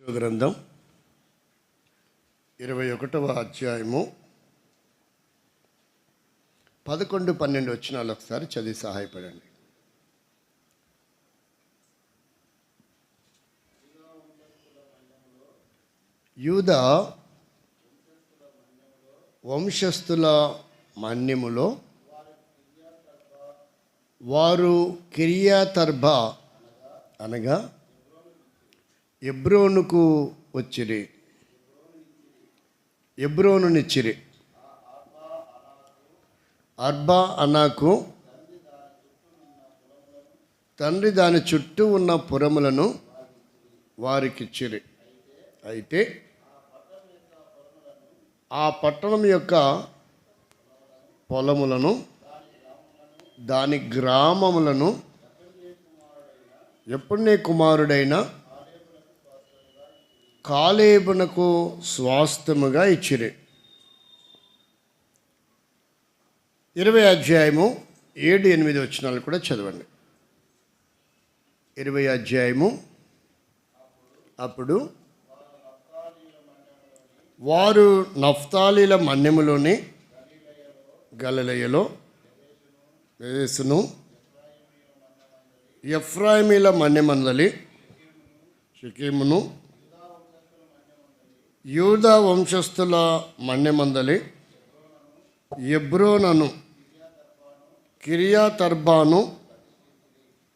గ్రంథం 21వ అధ్యాయము 11-12 వచనాలు ఒకసారి చదివి సహాయపడండి. యూదా వంశస్థుల మన్యములో వారు కిర్యాతర్బా అనగా ఎబ్రోనుకు వచ్చిరి. ఎబ్రోనునిచ్చిరి. అర్బా అనాకు తండ్రి దాని చుట్టూ ఉన్న పురములను వారికిచ్చిరి. అయితే ఆ పట్టణం యొక్క పొలములను దాని గ్రామములను యెఫున్నె కుమారుడైన కాలేబునకు స్వాస్థ్యముగా ఇచ్చిరి. 20 అధ్యాయము 7-8 వచనాలు కూడా చదవండి. 20 అధ్యాయము. అప్పుడు వారు నఫ్తాలీల మన్యములోని గలిలయలో యేసును, ఎఫ్రాయిమీల మన్యమందలి షెకెమును, యూదా వంశస్థుల మన్యమందలి ఎబ్రోనును, కిర్యాతర్బాను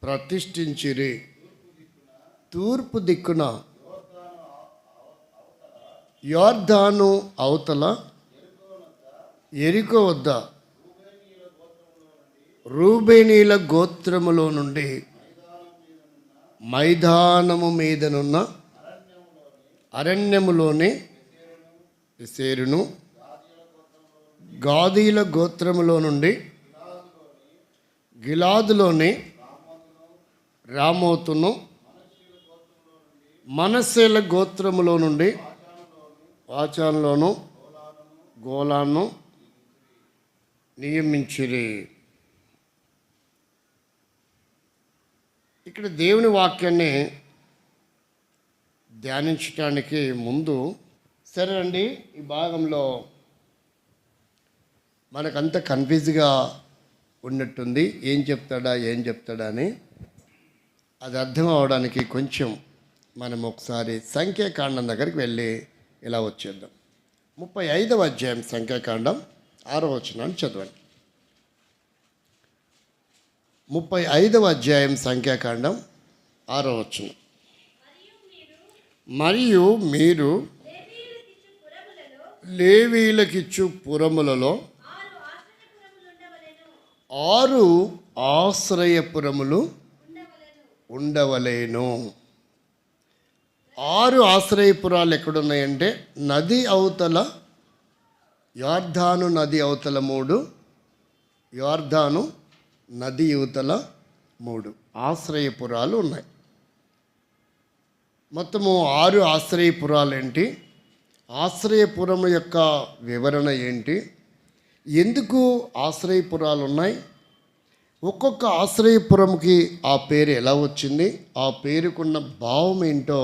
ప్రతిష్ఠించిరి. తూర్పు దిక్కున యొర్దాను అవతల యెరికో వద్ద రూబేనీల గోత్రములో నుండి మైదానము మీదనున్న అరణ్యములోని బేసేరును, గాదీల గోత్రములో నుండి గిలాదులోని రామోతును, మనస్సేల గోత్రములో నుండి వాచాన్లోను గోలాను నియమించిరి. ఇక్కడ దేవుని వాక్యాన్ని ధ్యానించడానికి ముందు సరే అండి, ఈ భాగంలో మనకంత కన్ఫ్యూజ్గా ఉన్నట్టుంది. ఏం చెప్తాడా అని అది అర్థం అవడానికి కొంచెం మనం ఒకసారి సంఖ్యాకాండం దగ్గరికి వెళ్ళి ఇలా వచ్చేద్దాం. 35వ అధ్యాయం సంఖ్యాకాండం 6వ వచనాన్ని చదవండి. 35వ అధ్యాయం సంఖ్యాకాండం 6వ వచనం. మరియు మీరు లేవీయులకిచ్చు పురములలో 6 ఆశ్రయపురములు ఉండవలేను. 6 ఆశ్రయపురాలు ఎక్కడున్నాయంటే నది అవతల, యొర్దాను నది అవతల 3, యొర్దాను నది యువతల 3 ఆశ్రయపురాలు ఉన్నాయి. మొత్తము 6 ఆశ్రయపురాలు ఏంటి, ఆశ్రయపురం యొక్క వివరణ ఏంటి, ఎందుకు ఆశ్రయపురాలు ఉన్నాయి, ఒక్కొక్క ఆశ్రయపురంకి ఆ పేరు ఎలా వచ్చింది, ఆ పేరుకున్న భావం ఏంటో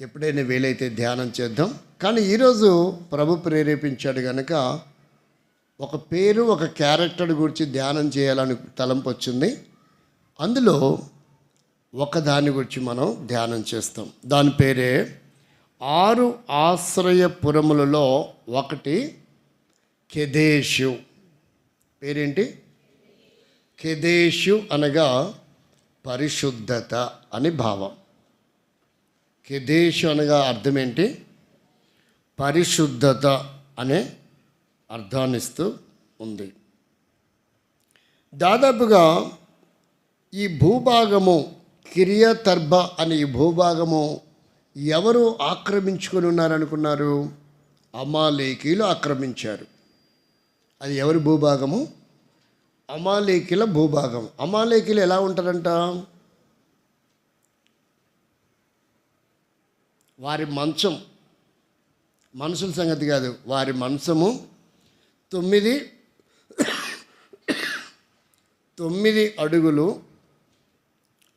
ఎప్పుడైనా వీలైతే ధ్యానం చేద్దాం. కానీ ఈరోజు ప్రభు ప్రేరేపించాడు కనుక ఒక పేరు, ఒక క్యారెక్టర్ గురించి ధ్యానం చేయాలని తలంపు వచ్చింది. అందులో ఒకదాని గురించి మనం ధ్యానం చేస్తాం. దాని పేరే 6 ఆశ్రయపురములలో ఒకటి కెదేషు. పేరేంటి? కెదేషు అనగా పరిశుద్ధత అని భావం. కెదేషు అనగా అర్థం ఏంటి? పరిశుద్ధత అనే అర్థాన్నిస్తూ ఉంది. దాదాపుగా ఈ భూభాగము కిర్యాతర్బా అనే ఈ భూభాగము ఎవరు ఆక్రమించుకొని ఉన్నారనుకున్నారు? అమాలేకీయులు ఆక్రమించారు. అది ఎవరి భూభాగము? అమాలేకీయుల భూభాగం. అమాలేకీయులు ఎలా ఉంటారంట? వారి మంచం, మనుషుల సంగతి కాదు, వారి మంచము 9 అడుగులు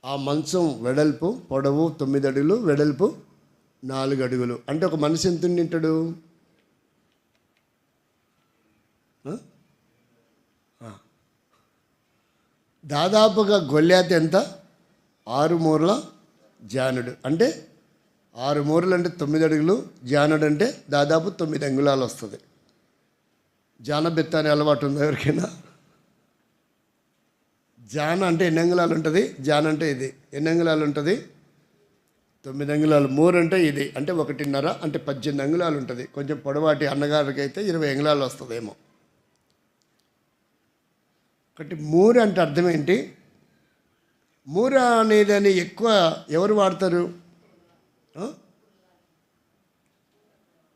ఆ మంచం వెడల్పు పొడవు 9 అడుగులు, వెడల్పు 4 అడుగులు. అంటే ఒక మనిషి ఎంత ఉండింటాడు? దాదాపుగా గొల్యాత ఎంత? 6 మూరల జానుడు. అంటే 6 మూరలు అంటే 9 అడుగులు, జానుడు అంటే దాదాపు 9 అంగుళాలు వస్తుంది. జానబెత్త అనే అలవాటు ఉందా ఎవరికైనా? జాన అంటే ఎన్ని అంగుళాలు ఉంటుంది? జాన అంటే ఇది ఎన్ని అంగుళాలు ఉంటుంది? 9 అంగుళాలు. మూరు అంటే ఇది అంటే 1.5 అంటే 18 అంగుళాలు ఉంటుంది. కొంచెం పొడవాటి అన్నగారికి అయితే 20 అంగుళాలు వస్తుందేమో. ఒకటి మూర అంటే అర్థం ఏంటి? మూర అనేది ఎక్కువ ఎవరు వాడతారు?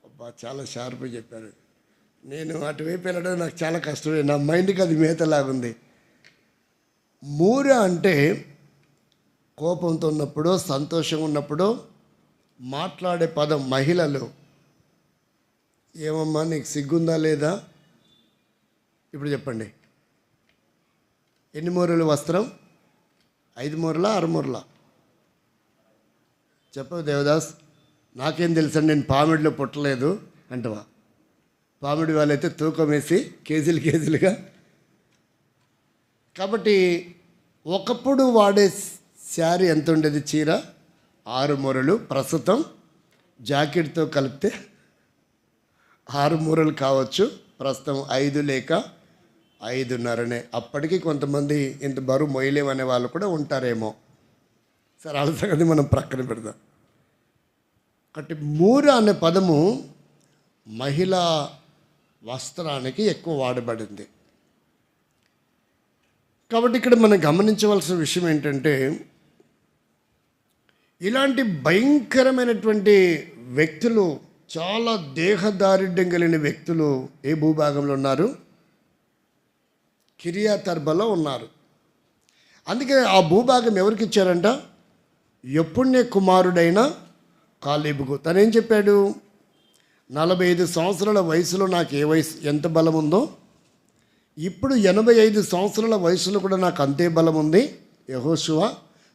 అబ్బా, చాలా షార్ప్గా చెప్పారు. నేను అటువైపు వెళ్ళడం నాకు చాలా కష్టమే, నా మైండ్కి అది మేతలాగుంది. మూర అంటే కోపంతో ఉన్నప్పుడు, సంతోషంగా ఉన్నప్పుడు మాట్లాడే పదం. మహిళలు, ఏమమ్మా నీకు సిగ్గుందా లేదా? ఇప్పుడు చెప్పండి, ఎన్ని మూరలు వస్త్రం? 5 మూరలా 6 మూరలా? చెప్పు దేవదాస్. నాకేం తెలుసండి, నేను పామిడిలో పుట్టలేదు అంటవా? పామిడి వాళ్ళైతే తూకం వేసి కేజీలుగా. కాబట్టి ఒకప్పుడు వాడే శారీ ఎంత ఉండేది? చీర 6 మూరలు. ప్రస్తుతం జాకెట్తో కలిపితే 6 మూరలు కావచ్చు. ప్రస్తుతం 5 లేక 5.5. అప్పటికి కొంతమంది ఇంత బరువు మొయ్యలేమనే వాళ్ళు కూడా ఉంటారేమో. సరే, వాళ్ళ సంగతి మనం ప్రక్కన పెడదాం. కాబట్టి మూర అనే పదము మహిళా వస్త్రానికి ఎక్కువ వాడబడింది. కాబట్టి ఇక్కడ మనం గమనించవలసిన విషయం ఏంటంటే, ఇలాంటి భయంకరమైనటువంటి వ్యక్తులు, చాలా దేహదారిద్ర్యం కలిగిన వ్యక్తులు ఏ భూభాగంలో ఉన్నారు? కిరియత్ అర్బాలో ఉన్నారు. అందుకే ఆ భూభాగం ఎవరికి ఇచ్చారంట? యెఫున్నె కుమారుడైన కాలేబుకు. తనేం చెప్పాడు? 45 సంవత్సరాల వయసులో నాకు ఎంత బలం ఉందో, ఇప్పుడు 85 సంవత్సరాల వయసులో కూడా నాకు అంతే బలం ఉంది. యెహోషువ,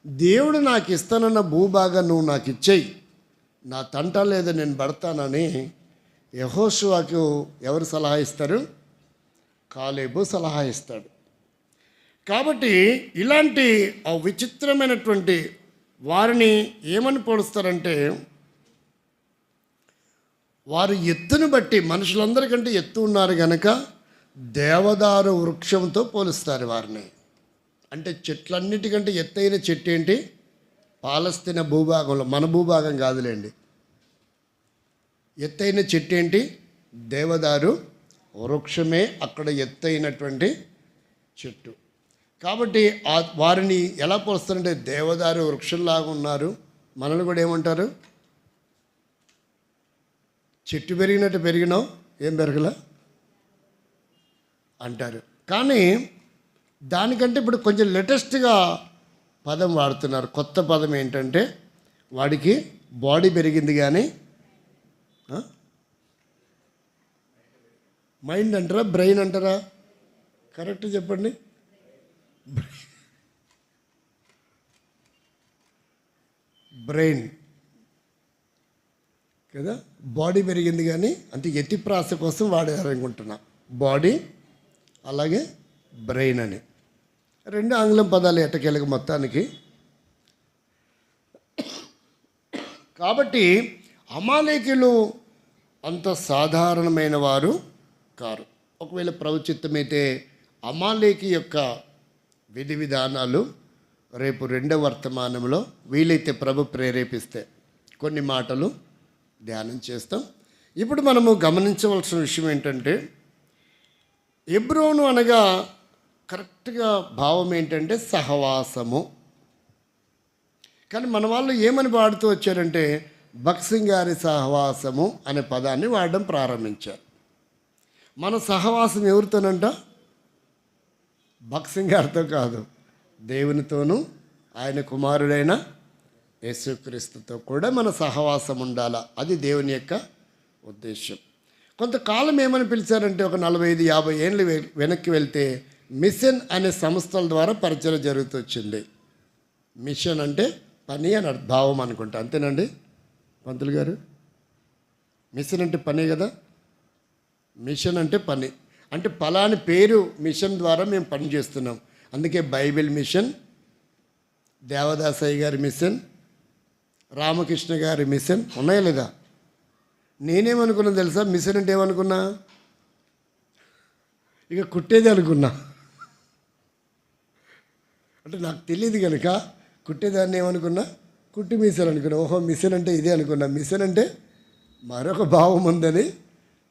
దేవుడు నాకు ఇస్తానన్న భూభాగం నువ్వు నాకు ఇచ్చేయి, నా తంట లేదా నేను పడతానని యెహోషువకు ఎవరు సలహా ఇస్తారు? కాలేబు సలహా ఇస్తాడు. కాబట్టి ఇలాంటి విచిత్రమైనటువంటి వారిని ఏమని పోలుస్తారంటే, వారు ఎత్తును బట్టి, మనుషులందరికంటే ఎత్తు ఉన్నారు కనుక దేవదారు వృక్షంతో పోలుస్తారు వారిని. అంటే చెట్లన్నిటికంటే ఎత్తైన చెట్టు ఏంటి? పాలస్తీనా భూభాగంలో, మన భూభాగం కాదులేండి. ఎత్తైన చెట్టు ఏంటి? దేవదారు వృక్షమే అక్కడ ఎత్తైనటువంటి చెట్టు. కాబట్టి వారిని ఎలా పోలుస్తారంటే దేవదారు వృక్షంలాగా ఉన్నారు. మనల్ని కూడా ఏమంటారు? చెట్టు పెరిగినట్టు పెరిగినావు, ఏం పెరగలా అంటారు. కానీ దానికంటే ఇప్పుడు కొంచెం లేటెస్ట్గా పదం వాడుతున్నారు. కొత్త పదం ఏంటంటే, వాడికి బాడీ పెరిగింది కానీ మైండ్ అంటారా, బ్రెయిన్ అంటారా? కరెక్ట్ చెప్పండి. బ్రెయిన్ కదా, బాడీ పెరిగింది కానీ, అంటే యతిప్రాస కోసం వాడారనుకుంటున్నా. బాడీ అలాగే బ్రెయిన్ అని 2 ఆంగ్లం పదాలు ఎట్టకేలకు మొత్తానికి. కాబట్టి అమాలేకీయులు అంత సాధారణమైన వారు కారు. ఒకవేళ ప్రవచిత్తమైతే అమాలేకి యొక్క విధి విధానాలు రేపు 2వ వర్తమానంలో వీలైతే ప్రభు ప్రేరేపిస్తే కొన్ని మాటలు ధ్యానం చేస్తాం. ఇప్పుడు మనము గమనించవలసిన విషయం ఏంటంటే, హెబ్రోను అనగా కరెక్ట్గా భావం ఏంటంటే సహవాసము. కానీ మన వాళ్ళు ఏమని వాడుతూ వచ్చారంటే బక్సింగారి సహవాసము అనే పదాన్ని వాడడం ప్రారంభించారు. మన సహవాసం ఎవరితోనంట? బక్సింగారితో కాదు, దేవునితోనూ ఆయన కుమారుడైన యేసుక్రీస్తుతో కూడా మన సహవాసం ఉండాలా. అది దేవుని యొక్క ఉద్దేశం. కొంతకాలం ఏమని పిలిచారంటే, ఒక 45-50 ఏళ్ళు వెనక్కి వెళ్తే మిషన్ అనే సంస్థల ద్వారా పరిచయం జరుగుతూ వచ్చింది. మిషన్ అంటే పని అని భావం అనుకుంటా, అంతేనండి పంతులు గారు? మిషన్ అంటే పనే కదా. మిషన్ అంటే పని, అంటే పలాని పేరు మిషన్ ద్వారా మేము పని చేస్తున్నాం. అందుకే బైబిల్ మిషన్, దేవదాసయ్య గారి మిషన్, రామకృష్ణ గారి మిషన్ ఉన్నాయా లేదా? నేనేమనుకున్నా తెలుసా? మిషన్ అంటే ఏమనుకున్నా? ఇక కుట్టేది అనుకున్నా. అంటే నాకు తెలియదు కనుక కుట్టేదాన్ని ఏమనుకున్నా? కుట్టి మిషన్ అనుకున్నా. ఓహో, మిషన్ అంటే ఇదే అనుకున్నా. మిషన్ అంటే మరొక భావం ఉందని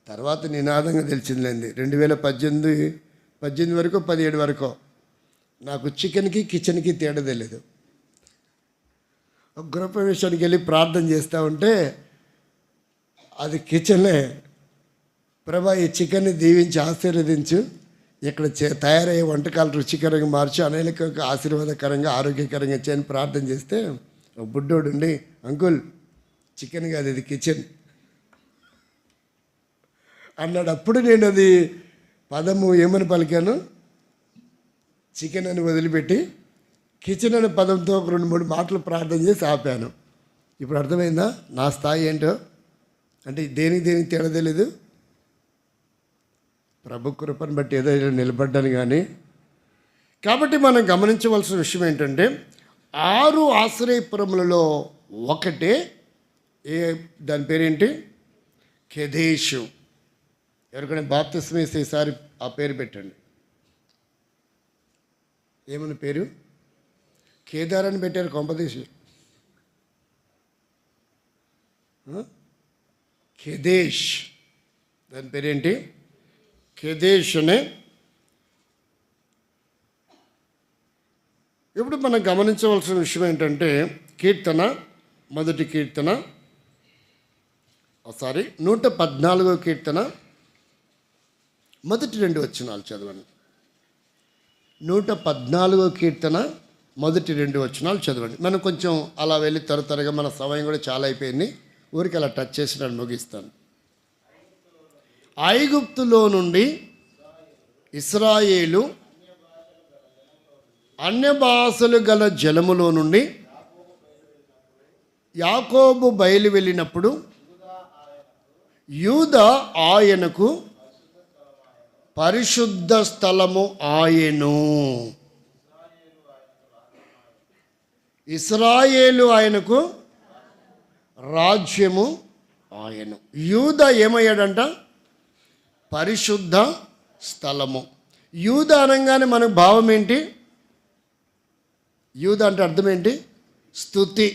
తర్వాత నినాదంగా తెలిసిందిలేండి. 2018 వరకు 17 వరకు నాకు చికెన్కి కిచెన్కి తేడా తెలియదు. గృహప్రవేశానికి వెళ్ళి ప్రార్థన చేస్తూ ఉంటే అది కిచెన్లే. ప్రభా, ఈ చికెన్ని దీవించి ఆశీర్వదించు, ఇక్కడ తయారయ్యే వంటకాలు రుచికరంగా మార్చి అనేక ఆశీర్వాదకరంగా ఆరోగ్యకరంగా చేయని ప్రార్థన చేస్తే ఒక బుడ్డోడు ఉండి, అంకుల్ చికెన్ కాదు ఇది కిచెన్ అన్నాడు. అప్పుడు నేను అది పదము ఏమని పలికాను? చికెన్ అని వదిలిపెట్టి కిచెన్ అనే పదంతో ఒక 2-3 మాటలు ప్రార్థన చేసి ఆపాను. ఇప్పుడు అర్థమైందా నా స్థాయి ఏంటో? అంటే దేనికి తేడా తెలీదు. ప్రభు కృపను బట్టి ఏదో నిలబడ్డాను కానీ. కాబట్టి మనం గమనించవలసిన విషయం ఏంటంటే 6 ఆశ్రయపురములలో ఒకటే దాని పేరేంటి? కెదేషు. ఎవరికైనా బాప్తిస్మం ఇస్తే ఈసారి ఆ పేరు పెట్టండి. ఏమని పేరు? కేదార్ అని పెట్టారు కొంపదీసి. కెదేష్, దాని పేరేంటి? కెదేష్ అనే. ఇప్పుడు మనం గమనించవలసిన విషయం ఏంటంటే కీర్తన, మొదటి కీర్తన 114వ కీర్తన మొదటి 2 వచనాలు చదవండి. 114వ కీర్తన మొదటి 2 వచనాలు చదవండి. మనం కొంచెం అలా వెళ్ళి త్వరగా, మన సమయం కూడా చాలా అయిపోయింది. ఊరికి అలా టచ్ చేసి నేను ముగిస్తాను. ఐగుప్తులో నుండి ఇశ్రాయేలు అన్య భాషలు గల జలములో నుండి యాకోబు బయలు వెళ్ళినప్పుడు యూదా ఆయనకు పరిశుద్ధ స్థలము ఆయను. ఇశ్రాయేలు ఆయనకు రాజ్యము ఆయను. యూదా ఏమయ్యాడంట? పరిశుద్ధ స్థలము. యూదా అనగానే మనకు భావం ఏంటి? యూదా అంటే అర్థం ఏంటి? స్తుతి.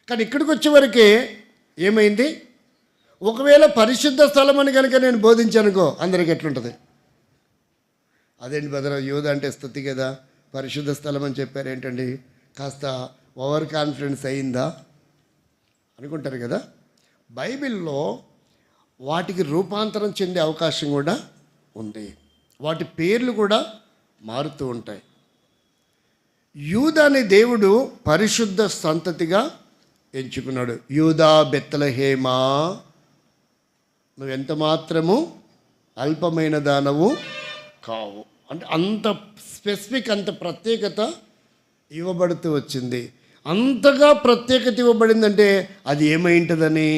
కానీ ఇక్కడికి వచ్చేవరకే ఏమైంది? ఒకవేళ పరిశుద్ధ స్థలం అని కనుక నేను బోధించానుకో అందరికి ఎట్లుంటుంది? అదేంటి బదరా, యూదా అంటే స్తుతి కదా, పరిశుద్ధ స్థలం అని చెప్పారు ఏంటండి? కాస్త ఓవర్ కాన్ఫిడెన్స్ అయిందా అనుకుంటారు కదా. బైబిల్లో వాటికి రూపాంతరం చెందే అవకాశం కూడా ఉంది. వాటి పేర్లు కూడా మారుతూ ఉంటాయి. యూదా అనే దేవుడు పరిశుద్ధ సంతతిగా ఎంచుకున్నాడు. యూదా బెత్లెహేమా, నువ్వెంత మాత్రము అల్పమైన దానవు కావు. అంటే అంత స్పెసిఫిక్, అంత ప్రత్యేకత ఇవ్వబడుతూ వచ్చింది. అంతగా ప్రత్యేకత ఇవ్వబడిందంటే అది ఏమై ఉంటుందని?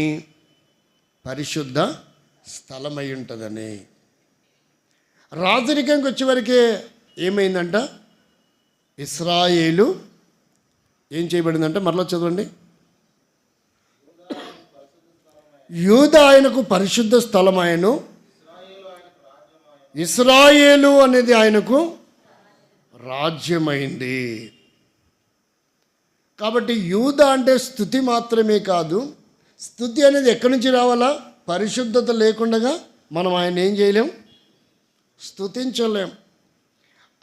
పరిశుద్ధ స్థలమై ఉంటుందని. రాజరికంకి వచ్చేవరకే ఏమైందంట? ఇశ్రాయేలు ఏం చేయబడిందంటే, మరలా చదవండి. యూదా ఆయనకు పరిశుద్ధ స్థలం ఆయను, ఇశ్రాయేలు అనేది ఆయనకు రాజ్యమైంది. కాబట్టి యూదా అంటే స్తుతి మాత్రమే కాదు, స్తుతి అనేది ఎక్కడి నుంచి రావాలా? పరిశుద్ధత లేకుండా మనం ఆయన ఏం చేయలేం? స్తుతించలేం.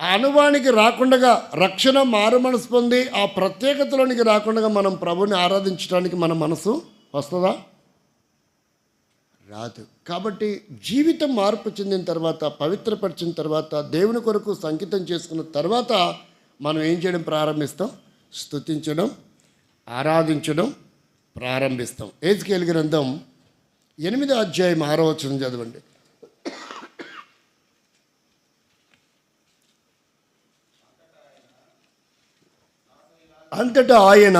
ఆ అనుభవానికి రాకుండా, రక్షణ మారు మనసు పొంది ఆ ప్రత్యేకతలోనికి రాకుండా మనం ప్రభుని ఆరాధించడానికి మన మనసు వస్తుందా? రాదు. కాబట్టి జీవితం మార్పు చెందిన తర్వాత, పవిత్రపరిచిన తర్వాత, దేవుని కొరకు సంకితం చేసుకున్న తర్వాత మనం ఏం చేయడం ప్రారంభిస్తాం? స్తుతించడం, ఆరాధించడం ప్రారంభిస్తాం. ఎహెజ్కేలు గ్రంథం 8వ అధ్యాయం 6వ వచనం చదవండి. అంతటా ఆయన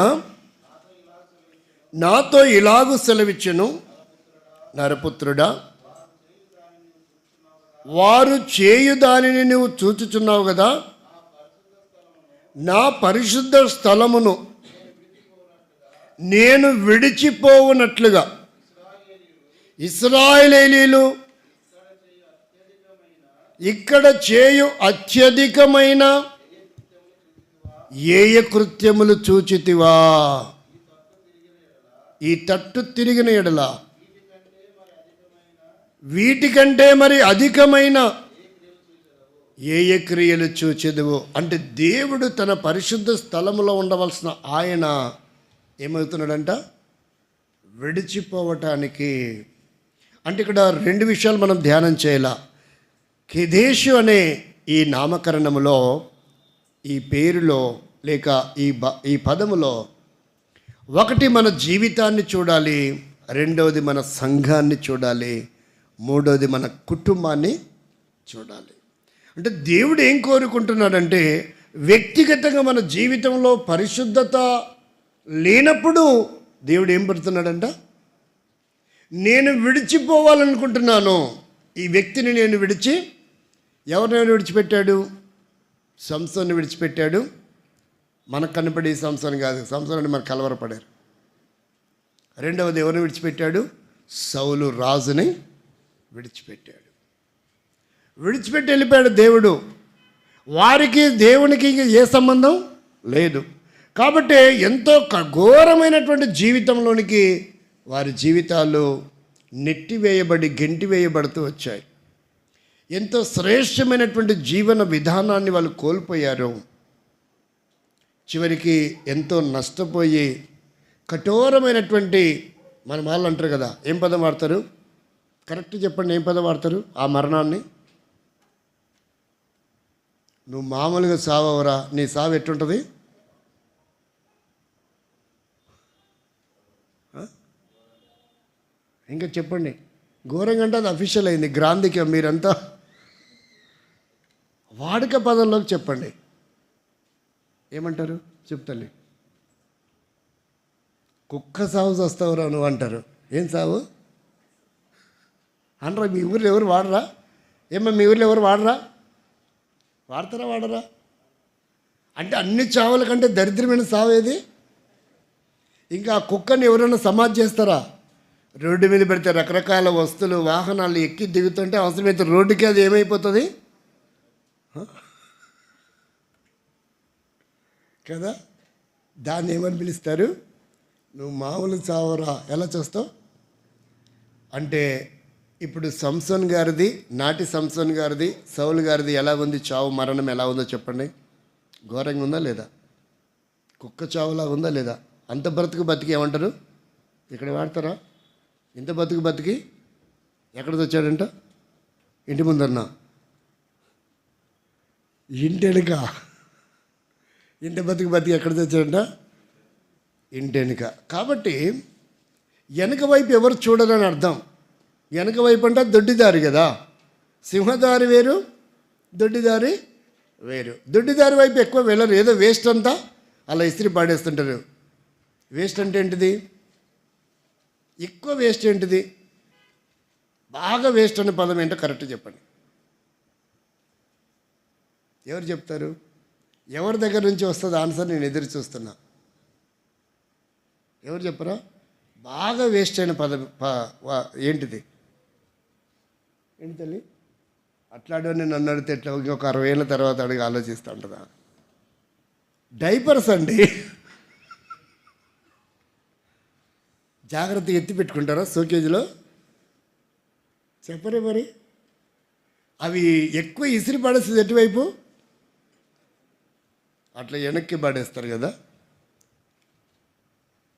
నాతో ఇలాగు సెలవిచ్చెను, నరపుత్రుడా, వారు చేయు దానిని నువ్వు చూచుచున్నావు కదా, నా పరిశుద్ధ స్థలమును నేను విడిచిపోవునట్లుగా ఇశ్రాయేలీయులు ఇక్కడ చేయు అత్యధికమైన ఏయ కృత్యములు చూచితివా? ఈ తట్టు తిరిగిన ఎడల వీటికంటే మరి అధికమైన ఏయ క్రియలు చూచెదవు. అంటే దేవుడు తన పరిశుద్ధ స్థలములో ఉండవలసిన ఆయన ఏమవుతున్నాడంట? విడిచిపోవటానికి. అంటే ఇక్కడ రెండు విషయాలు మనం ధ్యానం చేయాల. కెదేషు అనే ఈ నామకరణములో, ఈ పేరులో లేక ఈ పదములో ఒకటి మన జీవితాన్ని చూడాలి, రెండవది మన సంఘాన్ని చూడాలి, మూడవది మన కుటుంబాన్ని చూడాలి. అంటే దేవుడు ఏం కోరుకుంటున్నాడంటే, వ్యక్తిగతంగా మన జీవితంలో పరిశుద్ధత లేనప్పుడు దేవుడు ఏం పెడుతున్నాడంట? నేను విడిచిపోవాలనుకుంటున్నాను, ఈ వ్యక్తిని నేను విడిచి, ఎవరినైనా విడిచిపెట్టాడు? సంసోన్ని విడిచిపెట్టాడు. మనకు కనపడే సంసోన్ కాదు, సంసోన్ అని మనకు కలవరపడారు. రెండవది ఎవరిని విడిచిపెట్టాడు? సౌలు రాజుని విడిచిపెట్టాడు. విడిచిపెట్టి వెళ్ళిపోయాడు దేవుడు. వారికి దేవునికి ఇంక ఏ సంబంధం లేదు. కాబట్టి ఎంతో ఘోరమైనటువంటి జీవితంలోనికి వారి జీవితాలు నెట్టివేయబడి గెంటివేయబడుతూ వచ్చాయి. ఎంతో శ్రేష్టమైనటువంటి జీవన విధానాన్ని వాళ్ళు కోల్పోయారు. చివరికి ఎంతో నష్టపోయి కఠోరమైనటువంటి, మన వాళ్ళు అంటారు కదా, ఏం పదం వాడతారు? కరెక్ట్ చెప్పండి, ఏం పదం వాడతారు ఆ మరణాన్ని? నువ్వు మామూలుగా సావరా, నీ సావు ఎట్టుంటుంది? ఇంకా చెప్పండి. ఘోరంగా అంటే అది అఫీషియల్ అయింది, గ్రాంధికం. మీరంతా వాడుక పదంలోకి చెప్పండి. ఏమంటారు? చెప్తాలి. కుక్క సాగు వస్తావురా నువ్వు అంటారు. ఏం సాగు అనరా? మీ ఊర్లో ఎవరు వాడరా? ఏమో మీ ఊర్లో ఎవరు వాడరా? వాడతారా వాడరా? అంటే అన్ని చావుల కంటే దరిద్రమైన సావు ఏది? ఇంకా ఆ కుక్కని ఎవరైనా సమాధి చేస్తారా? రోడ్డు మీద పెడితే రకరకాల వస్తువులు వాహనాలు ఎక్కి దిగుతుంటే అవసరమైతే రోడ్డుకి అది ఏమైపోతుంది కదా? దాన్ని ఏమని పిలుస్తారు? నువ్వు మామూలు చావరా. ఎలా చూస్తావు అంటే, ఇప్పుడు సంసోన్ గారిది, నాటి సంసోన్ గారిది, సౌలు గారిది ఎలా ఉంది చావు, మరణం ఎలా ఉందో చెప్పండి. ఘోరంగా ఉందా లేదా? కుక్క చావులా ఉందా లేదా? అంత బతికి ఏమంటారు? ఇక్కడ వాడతారా? ఇంత బతికి ఎక్కడ తెచ్చాడంట? ఇంటి ముందన్నా, ఇంటి వెనుక. ఇంటి బతికి ఎక్కడ తెచ్చాడంట? ఇంటి వెనుక. కాబట్టి వెనక వైపు ఎవరు చూడరని అర్థం. వెనక వైపు అంటే దొడ్డిదారి కదా. సింహదారి వేరు, దొడ్డిదారి వేరు. దొడ్డిదారి వైపు ఎక్కువ వెళ్ళరు. ఏదో వేస్ట్ అంతా అలా ఇస్త్రీ పాడేస్తుంటారు. వేస్ట్ అంటే ఏంటిది? ఎక్కువ వేస్ట్ ఏంటిది? బాగా వేస్ట్ అనే పదం ఏంటో కరెక్ట్ చెప్పండి. ఎవరు చెప్తారు? ఎవరి దగ్గర నుంచి వస్తుంది ఆన్సర్? నేను ఎదురు చూస్తున్నా. ఎవరు చెప్పరా? బాగా వేస్ట్ అయిన పదం ఏంటిది? ఏంటి తల్లి? అట్లాడని నన్ను అడిగితే ఎట్లా? ఇంకొక 60 ఏళ్ళ తర్వాత అడిగి ఆలోచిస్తూ ఉంటుందా? డైపర్స్ అండి. జాగ్రత్తగా ఎత్తి పెట్టుకుంటారా షోకేజ్లో? చెప్పరే మరి. అవి ఎక్కువ ఇసిరి పడేస్తుంది ఎటువైపు? అట్లా వెనక్కి పడేస్తారు కదా.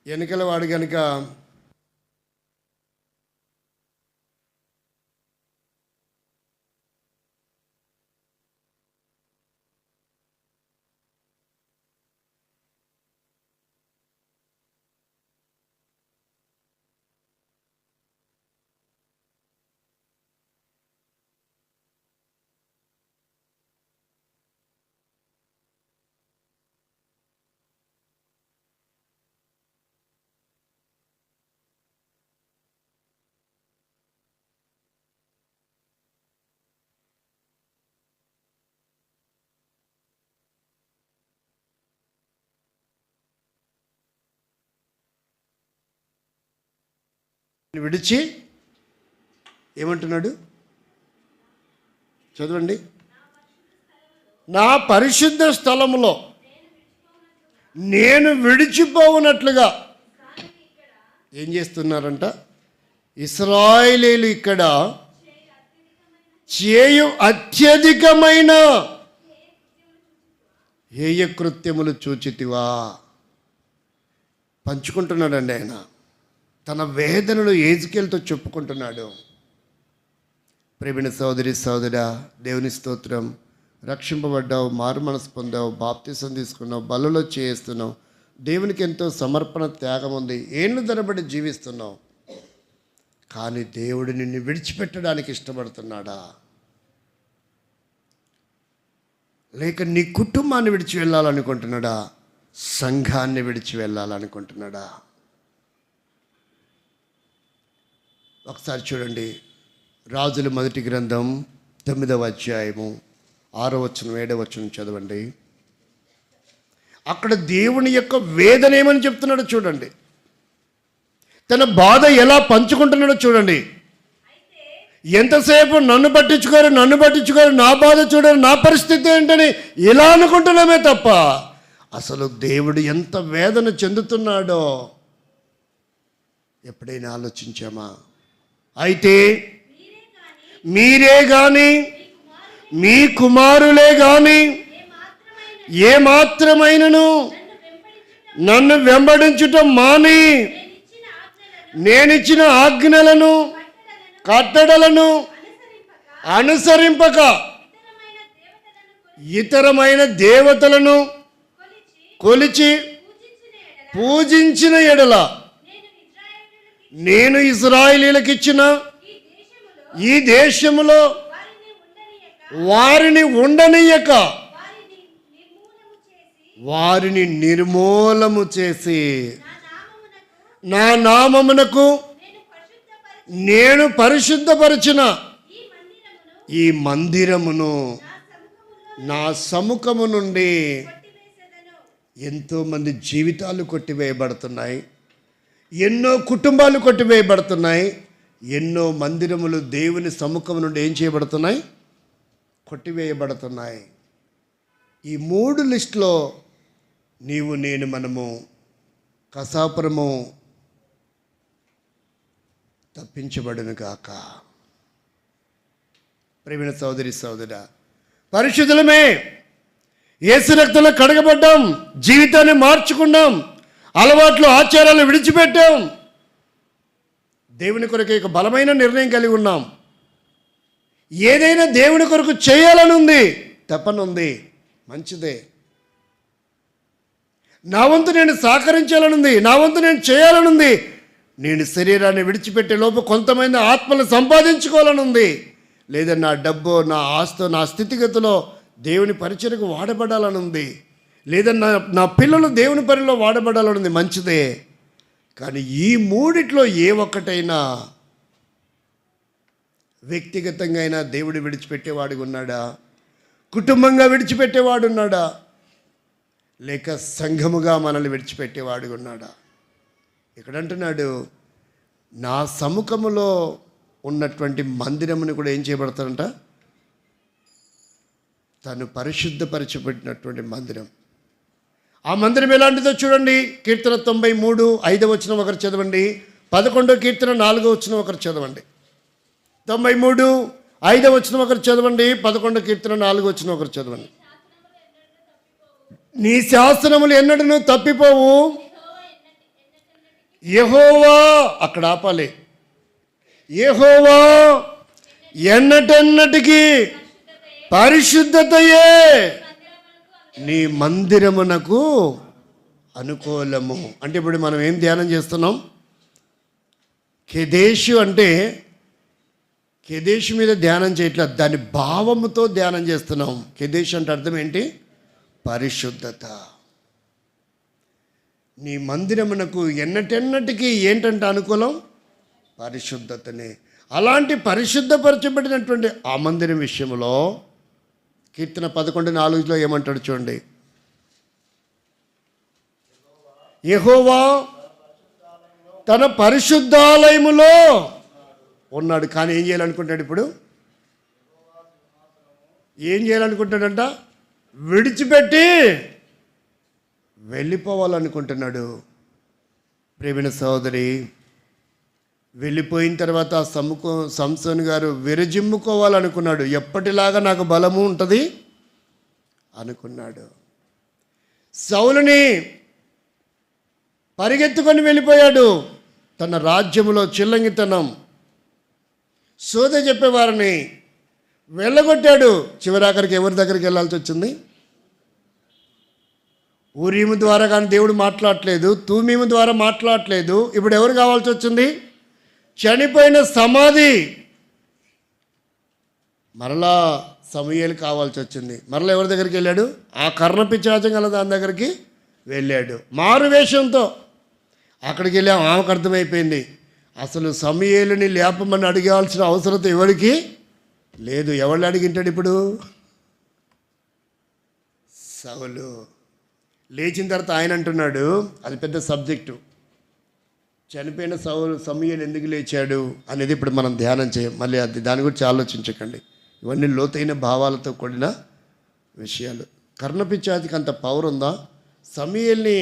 వెనకల వాడు కనుక విడిచి ఏమంటున్నాడు చదవండి. నా పరిశుద్ధ స్థలములో నేను విడిచిపోవునట్లుగా ఏం చేస్తున్నారంట? ఇశ్రాయేలీయులు ఇక్కడ చేయు అత్యధికమైన హేయ కృత్యములు చూచితివా. పంచుకుంటున్నాడండి ఆయన తన వేదనలు యెహెజ్కేలుతో చెప్పుకుంటున్నాడు. ప్రేమిణ సోదరి సోదరా, దేవుని స్తోత్రం. రక్షింపబడ్డావు, మారు మనసు పొందావు, బాప్తిసం తీసుకున్నావు, బలలో చేస్తున్నావు, దేవునికి ఎంతో సమర్పణ త్యాగం ఉంది, ఏళ్ళు తరబడి జీవిస్తున్నావు. కానీ దేవుడు నిన్ను విడిచిపెట్టడానికి ఇష్టపడుతున్నాడా? లేక నీ కుటుంబాన్ని విడిచి వెళ్ళాలనుకుంటున్నాడా? సంఘాన్ని విడిచి వెళ్ళాలనుకుంటున్నాడా? ఒకసారి చూడండి, రాజుల మొదటి గ్రంథం 9వ అధ్యాయము 6వ వచనం 7వ వచనం చదవండి. అక్కడ దేవుని యొక్క వేదన ఏమని చెప్తున్నాడో చూడండి, తన బాధ ఎలా పంచుకుంటున్నాడో చూడండి. ఎంతసేపు నన్ను పట్టించుకోరు, నా బాధ చూడరు, నా పరిస్థితి ఏంటని ఇలా అనుకుంటున్నామే తప్ప అసలు దేవుడు ఎంత వేదన చెందుతున్నాడో ఎప్పుడైనా ఆలోచించామా? అయితే మీరే గాని మీ కుమారులే గాని ఏ మాత్రమైనను నన్ను వెంబడించుట మాని నేనిచ్చిన ఆజ్ఞలను కట్టడలను అనుసరింపక ఇతరమైన దేవతలను కొలిచి పూజించిన ఎడల నేను ఇశ్రాయేలీయులకు ఇచ్చిన ఈ దేశములో వారిని ఉండనీయక వారిని నిర్మూలము చేసి నా నామమునకు నేను పరిశుద్ధపరిచిన ఈ మందిరమును నా సముఖము నుండి ఎంతోమంది జీవితాలు కొట్టివేయబడుతున్నాయి, ఎన్నో కుటుంబాలు కొట్టివేయబడుతున్నాయి, ఎన్నో మందిరములు దేవుని సముఖం నుండి ఏం చేయబడుతున్నాయి? కొట్టివేయబడుతున్నాయి. ఈ 3 లిస్టులో నీవు నేను మనము కసాపురము తప్పించబడును గాక. ప్రేమిణ సోదరి సోదరా, పరిశుద్ధులమే, యేసు రక్తంలో కడగబడ్డాం, జీవితాన్ని మార్చుకున్నాం, అలవాట్లు ఆచారాలు విడిచిపెట్టాం, దేవుని కొరకు ఒక బలమైన నిర్ణయం కలిగి ఉన్నాం. ఏదైనా దేవుని కొరకు చేయాలని ఉంది, తపనుంది, మంచిదే. నా వంతు నేను సహకరించాలనుంది, నా వంతు నేను చేయాలనుంది. నేను శరీరాన్ని విడిచిపెట్టే లోపు కొంతమంది ఆత్మలు సంపాదించుకోవాలనుంది, లేదా నా డబ్బు, నా ఆస్తో, నా స్థితిగతిలో దేవుని పరిచయకు వాడబడాలనుంది, లేదా నా పిల్లలు దేవుని పనిలో వాడబడాలనుంది, మంచిదే. కానీ ఈ 3 ఏ ఒక్కటైనా వ్యక్తిగతంగా అయినా దేవుడు విడిచిపెట్టేవాడిగా ఉన్నాడా? కుటుంబంగా విడిచిపెట్టేవాడు ఉన్నాడా? లేక సంఘముగా మనల్ని విడిచిపెట్టేవాడిగా ఉన్నాడా? ఇక్కడ అంటున్నాడు, నా సముఖములో ఉన్నటువంటి మందిరముని కూడా ఏం చేయబడతాడంట? తను పరిశుద్ధపరిచిపెట్టినటువంటి మందిరం. ఆ మందిరం ఎలాంటిదో చూడండి. కీర్తన 93 5వ వచనం ఒకరు చదవండి. 11వ కీర్తన 4వ వచనం ఒకరు చదవండి. 93 5వ వచనం ఒకరు చదవండి. 11వ కీర్తన 4వ వచనం ఒకరు చదవండి. నీ శాసనములు ఎన్నడూ తప్పిపోవు. యెహోవా, అక్కడ ఆపాలి. యెహోవా ఎన్నటెన్నటికి పరిశుద్ధతయే నీ మందిరమునకు అనుకూలము. అంటే ఇప్పుడు మనం ఏం ధ్యానం చేస్తున్నాం? కెదేషు అంటే కెదేషు మీద ధ్యానం చేయట్లేదు, దాని భావముతో ధ్యానం చేస్తున్నాం. కెదేషు అంటే అర్థం ఏంటి? పరిశుద్ధత. నీ మందిరమునకు ఎన్నటెన్నటికి ఏంటంటే అనుకూలం? పరిశుద్ధతనే. అలాంటి పరిశుద్ధపరచబడినటువంటి ఆ మందిరం విషయంలో కీర్తన 11:4 ఏమంటాడు చూడండి. యెహోవా తన పరిశుద్ధాలయములో ఉన్నాడు. కానీ ఏం చేయాలనుకుంటాడు ఇప్పుడు? ఏం చేయాలనుకుంటాడంట? విడిచిపెట్టి వెళ్ళిపోవాలనుకుంటున్నాడు. ప్రేమైన సహోదరి, వెళ్ళిపోయిన తర్వాత సంసోను గారు విరజిమ్ముకోవాలనుకున్నాడు. ఎప్పటిలాగా నాకు బలము ఉంటుంది అనుకున్నాడు. సౌలుని పరిగెత్తుకొని వెళ్ళిపోయాడు. తన రాజ్యములో చిల్లంగితనం, సోద చెప్పేవారిని వెళ్ళగొట్టాడు. చివరాఖరికి ఎవరి దగ్గరికి వెళ్ళాల్సి వచ్చింది? ఊరీము ద్వారా కానీ దేవుడు మాట్లాడట్లేదు, తూమీము ద్వారా మాట్లాడట్లేదు. ఇప్పుడు ఎవరు కావాల్సి వచ్చింది? చనిపోయిన సమాధి. మరలా సమూయేలు కావాల్సి వచ్చింది. మరలా ఎవరి దగ్గరికి వెళ్ళాడు? ఆ కర్ణపిశాచం గల దాని దగ్గరికి వెళ్ళాడు. మారు వేషంతో అక్కడికి వెళ్ళాం. ఆమెకు అర్థమైపోయింది, అసలు సమూయేలుని లేపమని అడగాల్సిన అవసరం ఎవరికి లేదు. ఎవరిని అడిగింటాడు ఇప్పుడు? సౌలు. లేచిన తర్వాత ఆయన అంటున్నాడు, అది పెద్ద సబ్జెక్టు. చనిపోయిన సమూయేలు ఎందుకు లేచాడు అనేది ఇప్పుడు మనం ధ్యానం చేయం. మళ్ళీ దాని గురించి ఆలోచించకండి. ఇవన్నీ లోతైన భావాలతో కూడిన విషయాలు. కర్ణపిశాచికి అంత పవర్ ఉందా? సమూయేల్ని,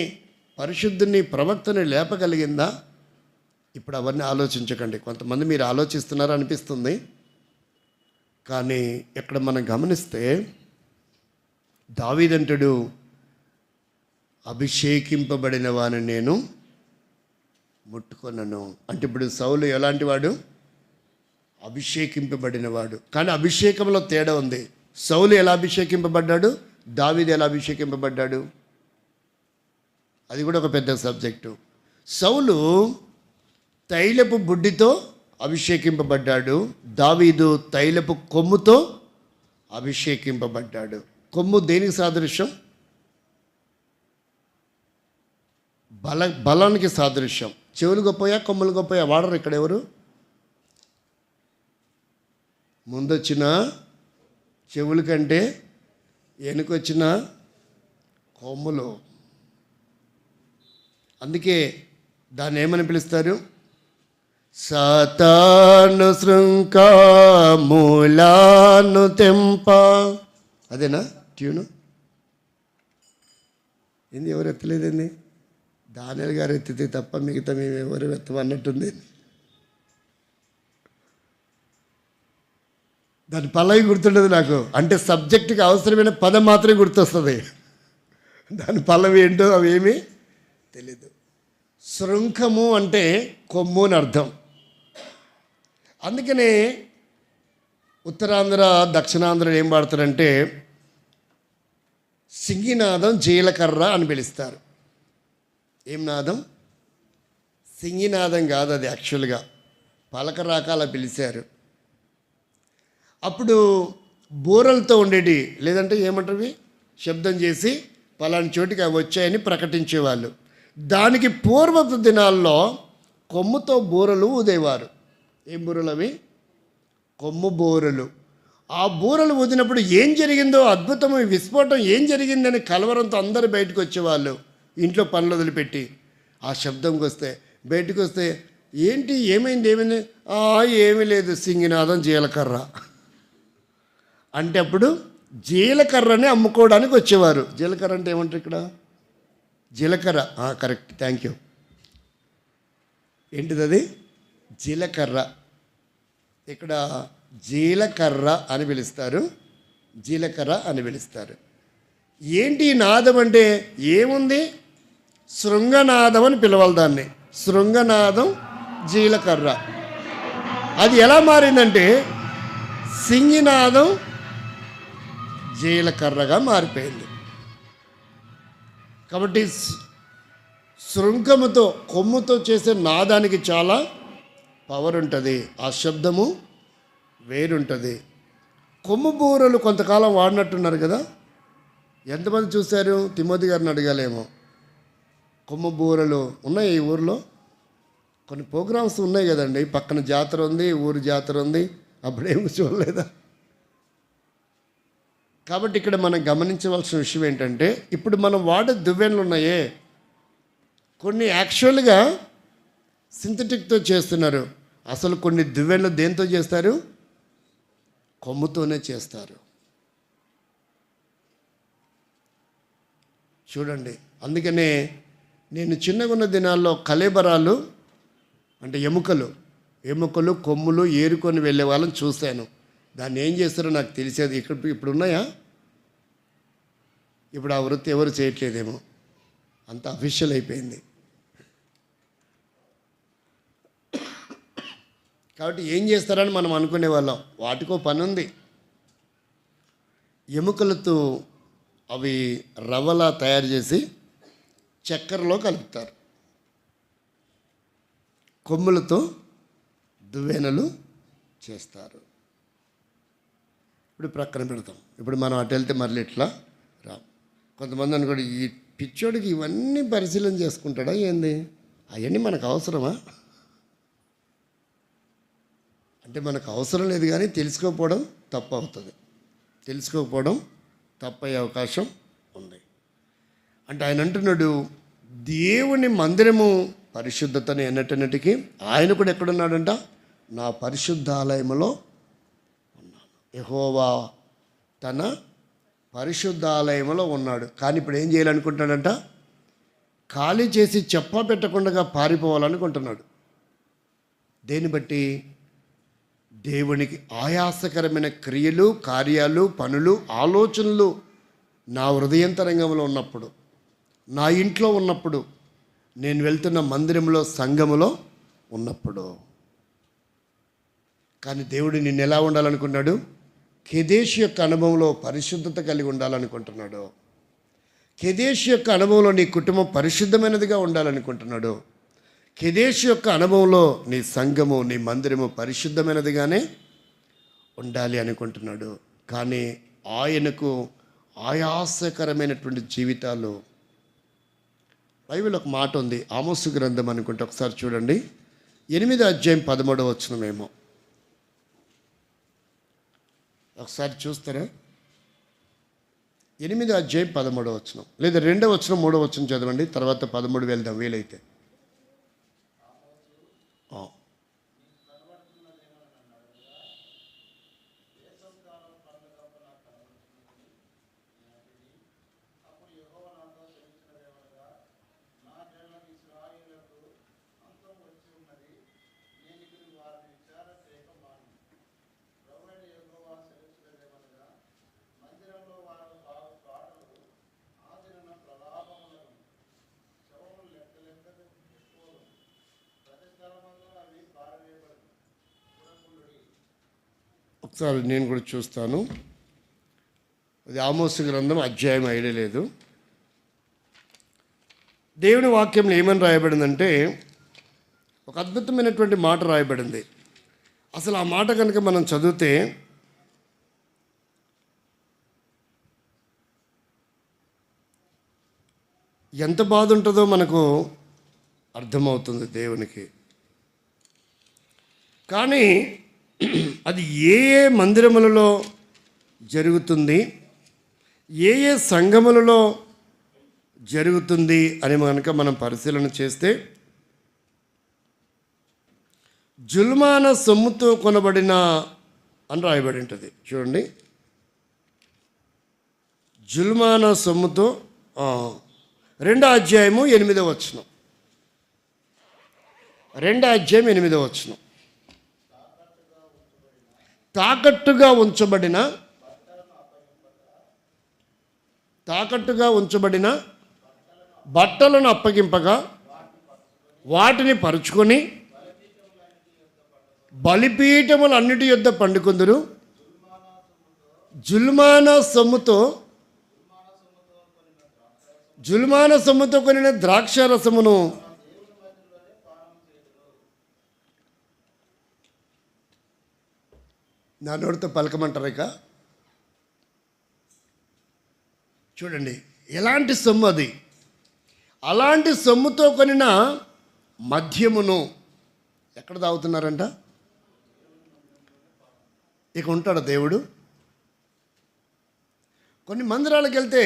పరిశుద్ధుని, ప్రవక్తని లేపగలిగిందా? ఇప్పుడు అవన్నీ ఆలోచించకండి. కొంతమంది మీరు ఆలోచిస్తున్నారు అనిపిస్తుంది, కానీ ఇక్కడ మనం గమనిస్తే దావీదంటుడు, అభిషేకింపబడిన వాని నేను ముట్టుకొనను. అంటే ఇప్పుడు సౌలు ఎలాంటి వాడు? అభిషేకింపబడినవాడు. కానీ అభిషేకంలో తేడా ఉంది. సౌలు ఎలా అభిషేకింపబడ్డాడు? దావీదు ఎలా అభిషేకింపబడ్డాడు? అది కూడా ఒక పెద్ద సబ్జెక్టు. సౌలు తైలపు బుడ్డితో అభిషేకింపబడ్డాడు. దావీదు తైలపు కొమ్ముతో అభిషేకింపబడ్డాడు. కొమ్ము దేనికి సాదృశ్యం? బలానికి సాదృశ్యం. చెవులు గొప్పయా కొమ్ములు గొప్పయా? వాడరు ఇక్కడ ఎవరు? ముందొచ్చిన చెవుల కంటే వెనుకొచ్చిన కొమ్ములు. అందుకే దాన్ని ఏమని పిలుస్తారు? సాతాను శృంఖమూలాను తెంప. అదేనా ట్యూను? ఏంది ఎవరు ఎత్తలేదండి? దానియల్ గారు ఎత్తితే తప్ప మిగతా మేము ఎవరు ఎత్తమన్నట్టుంది. దాని పల్లవి గుర్తుండదు నాకు. అంటే సబ్జెక్టుకి అవసరమైన పదం మాత్రమే గుర్తొస్తుంది. దాని పల్లవి ఏంటో అవేమీ తెలీదు. శృంఖము అంటే కొమ్ము అని అర్థం. అందుకనే ఉత్తరాంధ్ర, దక్షిణాంధ్రలో ఏం వాడతారంటే సింగినాదం, జీలకర్ర అని పిలుస్తారు. ఏం నాదం? సింగినాదం కాదు అది. యాక్చువల్గా పలక రకాల పిలిచారు. అప్పుడు బూరలతో ఉండేటి, లేదంటే ఏమంటారు, శబ్దం చేసి పలాని చోటికి అవి వచ్చాయని ప్రకటించేవాళ్ళు. దానికి పూర్వపు దినాల్లో కొమ్ముతో బూరలు ఊదేవారు. ఏం బూరలు అవి? కొమ్ము బూరలు. ఆ బూరలు ఊదినప్పుడు ఏం జరిగిందో, అద్భుతం, విస్ఫోటం ఏం జరిగిందని కలవరంతో అందరూ బయటకు వచ్చేవాళ్ళు. ఇంట్లో పనులు వదిలిపెట్టి ఆ శబ్దంకి వస్తే, బయటకు వస్తే ఏంటి ఏమైంది? ఏమీ లేదు, సింగినాదం, జీలకర్ర అంటే అప్పుడు జీలకర్రని అమ్ముకోవడానికి వచ్చేవారు. జీలకర్ర అంటే ఏమంటారు ఇక్కడ? జీలకర్ర. Correct, thank you. ఏంటిది అది? జీలకర్ర. ఇక్కడ జీలకర్ర అని పిలుస్తారు, జీలకర్ర అని పిలుస్తారు. ఏంటి నాదం అంటే ఏముంది? శృంగనాదం అని పిలవాలి దాన్ని. శృంగనాదం, జీలకర్ర. అది ఎలా మారిందంటే సింగినాదం జీలకర్రగా మారిపోయింది. కాబట్టి శృంఖముతో, కొమ్ముతో చేసే నాదానికి చాలా పవర్ ఉంటుంది. ఆ శబ్దము వేరుంటుంది. కొమ్ము బూరలు కొంతకాలం వాడినట్టున్నారు కదా. ఎంతమంది చూశారు? తిమోతి గారిని అడగాలేమో. కొమ్ము బూరలు ఉన్నాయి ఈ ఊరిలో. కొన్ని ప్రోగ్రామ్స్ ఉన్నాయి కదండి. పక్కన జాతర ఉంది, ఊరు జాతర ఉంది. అప్పుడేమి చూడలేదా? కాబట్టి ఇక్కడ మనం గమనించవలసిన విషయం ఏంటంటే, ఇప్పుడు మనం వాడే దువ్వెనలు ఉన్నాయే, కొన్ని యాక్చువల్గా సింథటిక్తో చేస్తున్నారు. అసలు కొన్ని దువ్వెనలు దేంతో చేస్తారు? కొమ్ముతోనే చేస్తారు. చూడండి, అందుకనే నేను చిన్నగా ఉన్న దినాల్లో కళేబరాలు అంటే ఎముకలు కొమ్ములు ఏరుకొని వెళ్ళే వాళ్ళని చూశాను. దాన్ని ఏం చేస్తారో నాకు తెలిసేది. ఇప్పుడు ఉన్నాయా? ఇప్పుడు ఆ వృత్తి ఎవరు చేయట్లేదేమో, అంత అఫీషియల్ అయిపోయింది. కాబట్టి ఏం చేస్తారని మనం అనుకునే వాళ్ళం. వాటికో పని ఉంది. ఎముకలతో అవి రవ్వలా తయారు చేసి చక్కెరలో కలుపుతారు. కొమ్ములతో దువ్వెనలు చేస్తారు. ఇప్పుడు ప్రక్కన పెడతాం. ఇప్పుడు మనం అటు వెళ్తే మళ్ళీ ఇట్లా రాం. కొంతమంది అనుకోండి, ఈ పిచ్చోడికి ఇవన్నీ పరిశీలన చేసుకుంటాడా ఏంది? అవన్నీ మనకు అవసరమా అంటే మనకు అవసరం లేదు, కానీ తెలుసుకోకపోవడం తప్పు అవుతుంది. తెలుసుకోకపోవడం తప్పయ్యే అవకాశం ఉంది. అంటే ఆయన అంటున్నాడు, దేవుని మందిరము పరిశుద్ధతని ఎన్నటన్నిటికీ ఆయన కూడా ఎక్కడున్నాడంట? నా పరిశుద్ధాలయములో ఉన్నాను. యెహోవా తన పరిశుద్ధాలయములో ఉన్నాడు. కానీ ఇప్పుడు ఏం చేయాలనుకుంటున్నాడంట? ఖాళీ చేసి చెప్పా పెట్టకుండా పారిపోవాలనుకుంటున్నాడు. దేన్ని బట్టి? దేవునికి ఆయాసకరమైన క్రియలు, కార్యాలు, పనులు, ఆలోచనలు నా హృదయంతరంగంలో ఉన్నప్పుడు, నా ఇంట్లో ఉన్నప్పుడు, నేను వెళ్తున్న మందిరంలో, సంఘములో ఉన్నప్పుడు. కానీ దేవుడు నిన్ను ఎలా ఉండాలనుకున్నాడు? కెదేష్ యొక్క అనుభవంలో పరిశుద్ధత కలిగి ఉండాలనుకుంటున్నాడు. కెదేష్ యొక్క అనుభవంలో నీ కుటుంబం పరిశుద్ధమైనదిగా ఉండాలనుకుంటున్నాడు. కెదేష్ యొక్క అనుభవంలో నీ సంఘము, నీ మందిరము పరిశుద్ధమైనదిగానే ఉండాలి అనుకుంటున్నాడు. కానీ ఆయనకు ఆయాసకరమైనటువంటి జీవితాలు. బైబిల్ ఒక మాట ఉంది, ఆమోసు గ్రంథం అనుకుంటే, ఒకసారి చూడండి. 8వ అధ్యాయం 13వ వచనమేమో. ఒకసారి చూస్తారా? 8వ అధ్యాయం 13వ వచనం, లేదా 2వ వచనం 3వ వచనం చదవండి. తర్వాత 13 వెళ్దాం వీలైతే. ఒకసారి నేను కూడా చూస్తాను. అది ఆమోసు గ్రంథం అధ్యాయం ఐడియా లేదు. దేవుని వాక్యంలో ఏమని రాయబడిందంటే, ఒక అద్భుతమైనటువంటి మాట రాయబడింది. అసలు ఆ మాట కనుక మనం చదివితే ఎంత బాధ ఉంటుందో మనకు అర్థమవుతుంది దేవునికి. కానీ అది ఏ ఏ మందిరములలో జరుగుతుంది, ఏ ఏ సంఘములలో జరుగుతుంది అని కనుక మనం పరిశీలన చేస్తే, జుల్మాన సొమ్ముతో కొనబడిన అని రాయబడి ఉంటుంది. చూడండి, జుల్మాన సొమ్ముతో 2వ అధ్యాయము 8వ వచనం. 2వ అధ్యాయం 8వ వచనం. తాకట్టుగా ఉంచబడిన బట్టలను అప్పగింపగా వాటిని పరుచుకొని బలిపీఠములు అన్నిటి యొద్ద పండుకొందురు. జుల్మాన సొమ్ముతో కొనిన ద్రాక్ష రసమును నా నోటితో పలకమంటారు. ఇక చూడండి ఎలాంటి సొమ్ము అది. అలాంటి సొమ్ముతో కొనిన మద్యమును ఎక్కడ తాగుతున్నారంట? ఇక ఉంటాడు దేవుడు. కొన్ని మందిరాలకు వెళ్తే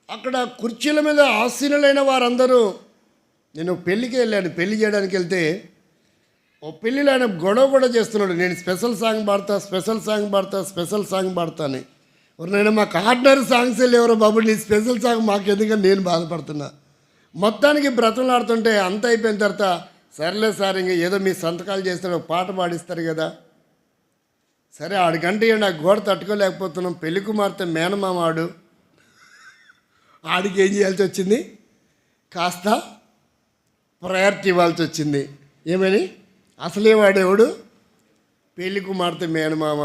అక్కడ కుర్చీల మీద ఆసీనులైన వారందరూ నేను పెళ్ళికి వెళ్ళాను. పెళ్లి చేయడానికి వెళ్తే ఓ పెళ్ళిలో ఆయన గొడవ కూడా చేస్తున్నాడు. నేను స్పెషల్ సాంగ్ పాడతా, స్పెషల్ సాంగ్ పాడతా, స్పెషల్ సాంగ్ పాడతా అని. నేను మాకు ఆర్డినరీ సాంగ్సే లేవరా బాబు, నీ స్పెషల్ సాంగ్ మాకు ఎందుకని నేను బాధపడుతున్నా. మొత్తానికి బ్రతలాడుతుంటే అంత అయిపోయిన తర్వాత, సర్లే సార్ ఇంక ఏదో మీ సంతకాలు చేస్తారు, ఒక పాట పాడిస్తారు కదా, సరే ఆడికంటే నాకు గోడ తట్టుకోలేకపోతున్నాం. పెళ్లి కుమార్తె మేనమామాడు, ఆడికి ఏం చేయాల్సి వచ్చింది, కాస్త ప్రయారిటీ ఇవ్వాల్సి వచ్చింది. ఏమని, అసలే వాడేవాడు పెళ్లి కుమార్తె మేనమామ,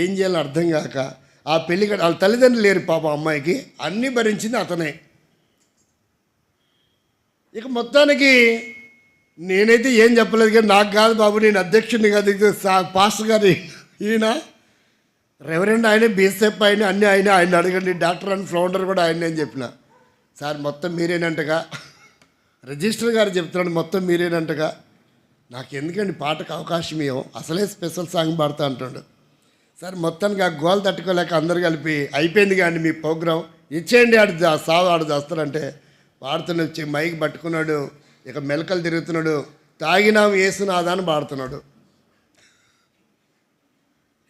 ఏం చేయాలో అర్థం కాక ఆ పెళ్లి వాళ్ళ తల్లిదండ్రులు లేరు పాప అమ్మాయికి, అన్నీ భరించింది అతనే. ఇక మొత్తానికి నేనైతే ఏం చెప్పలేదు, కానీ నాకు కాదు బాబు, నేను అధ్యక్షుడిని కాదు, పాస్టర్ గారి ఈయన రెవరెండ్ ఆయన, బీసెప్ ఆయన, అన్నీ ఆయన అడగండి, డాక్టర్ అండ్ ఫౌండర్ కూడా ఆయన అని చెప్పిన. సార్ మొత్తం మీరేనంటగా, రిజిస్టర్ గారు చెప్తున్నాడు మొత్తం మీరేనంటగా, నాకు ఎందుకండి పాటకు అవకాశం ఇవ్వం, అసలే స్పెషల్ సాంగ్ పాడతా అంటాడు. సార్ మొత్తానికి ఆ గోల్ తట్టుకోలేక అందరు కలిపి, అయిపోయింది కానీ మీ ప్రోగ్రాం ఇచ్చేయండి, ఆడు చేస్తారంటే పాడుతున్న వచ్చి మైక్ పట్టుకున్నాడు, ఇక మెలకలు తిరుగుతున్నాడు, తాగినాం వేసునాదా అని పాడుతున్నాడు.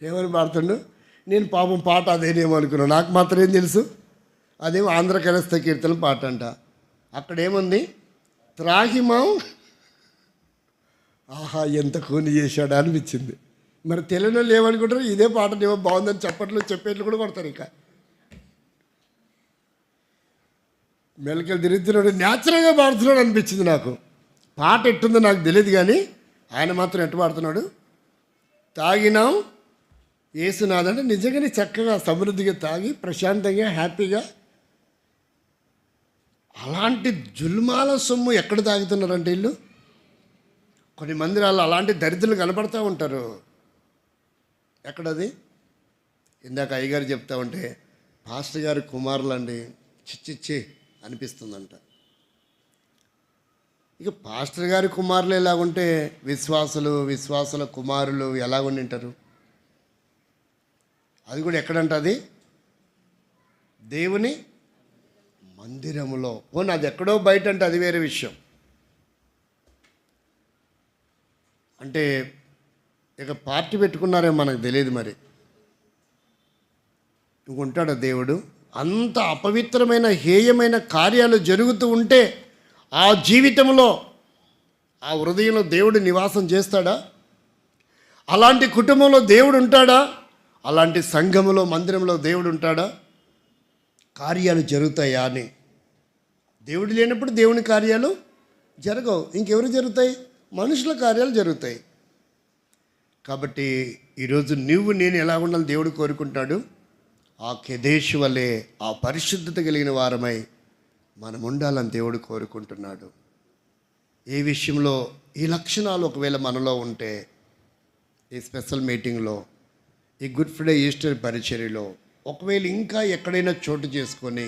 ఏమని పాడుతుండు, నేను పాపం పాట అదేనేమో అనుకున్నాను, నాకు మాత్రం ఏం తెలుసు, అదేమో ఆంధ్ర కరస్థ కీర్తన పాట అంట. అక్కడేముంది, త్రాహిమాం, ఆహా ఎంత కూని చేశాడా అనిపించింది. మరి తెలుగులో లేవనుకుంటారు, ఇదే పాట ఏమో బాగుందని చెప్పేట్లు కూడా కొడతారు. ఇక మెలకలు తిరుగుతున్నాడు, న్యాచురల్గా పాడుతున్నాడు అనిపించింది నాకు. పాట ఎట్టుందో నాకు తెలియదు, కానీ ఆయన మాత్రం ఎట్టు పాడుతున్నాడు, తాగినాం ఏసునాదంటే నిజంగానే చక్కగా సమృద్ధిగా తాగి ప్రశాంతంగా హ్యాపీగా. అలాంటి జుల్మాల సొమ్ము ఎక్కడ తాగుతున్నారంటే వీళ్ళు. కొన్ని మందిరాల్లో అలాంటి దరిద్రులు కనపడతా ఉంటారు. ఎక్కడది, ఇందాక అయ్యగారు చెప్తా ఉంటే పాస్టర్ గారి కుమారులండి చిచ్చిచ్చి అనిపిస్తుందంట. ఇక పాస్టర్ గారి కుమారులు ఎలాగుంటే విశ్వాసుల కుమారులు ఎలాగుండి ఉంటారు. అది కూడా ఎక్కడంట, అది దేవుని మందిరములో. పోనీ అది ఎక్కడో బయట అంటే అది వేరే విషయం. అంటే ఇక పార్టీ పెట్టుకున్నారేమో మనకు తెలియదు. మరి ఉంటాడా దేవుడు? అంత అపవిత్రమైన హేయమైన కార్యాలు జరుగుతూ ఉంటే ఆ జీవితంలో ఆ హృదయంలో దేవుడు నివాసం చేస్తాడా? అలాంటి కుటుంబంలో దేవుడు ఉంటాడా? అలాంటి సంఘములో మందిరంలో దేవుడు ఉంటాడా? కార్యాలు జరుగుతాయా అని. దేవుడు లేనప్పుడు దేవుని కార్యాలు జరగవు. ఇంకెవరు జరుగుతాయి? మనుషుల కార్యాలు జరుగుతాయి. కాబట్టి ఈరోజు నువ్వు నేను ఎలా ఉండాలని దేవుడు కోరుకుంటాడు. ఆ కెదేషు వలె ఆ పరిశుద్ధత కలిగిన వారమై మనం ఉండాలని దేవుడు కోరుకుంటున్నాడు. ఏ విషయంలో ఈ లక్షణాలు ఒకవేళ మనలో ఉంటే, ఈ స్పెషల్ మీటింగ్లో, ఈ గుడ్ ఫ్రైడే ఈస్టర్ పరిచర్యలో ఒకవేళ ఇంకా ఎక్కడైనా చోటు చేసుకొని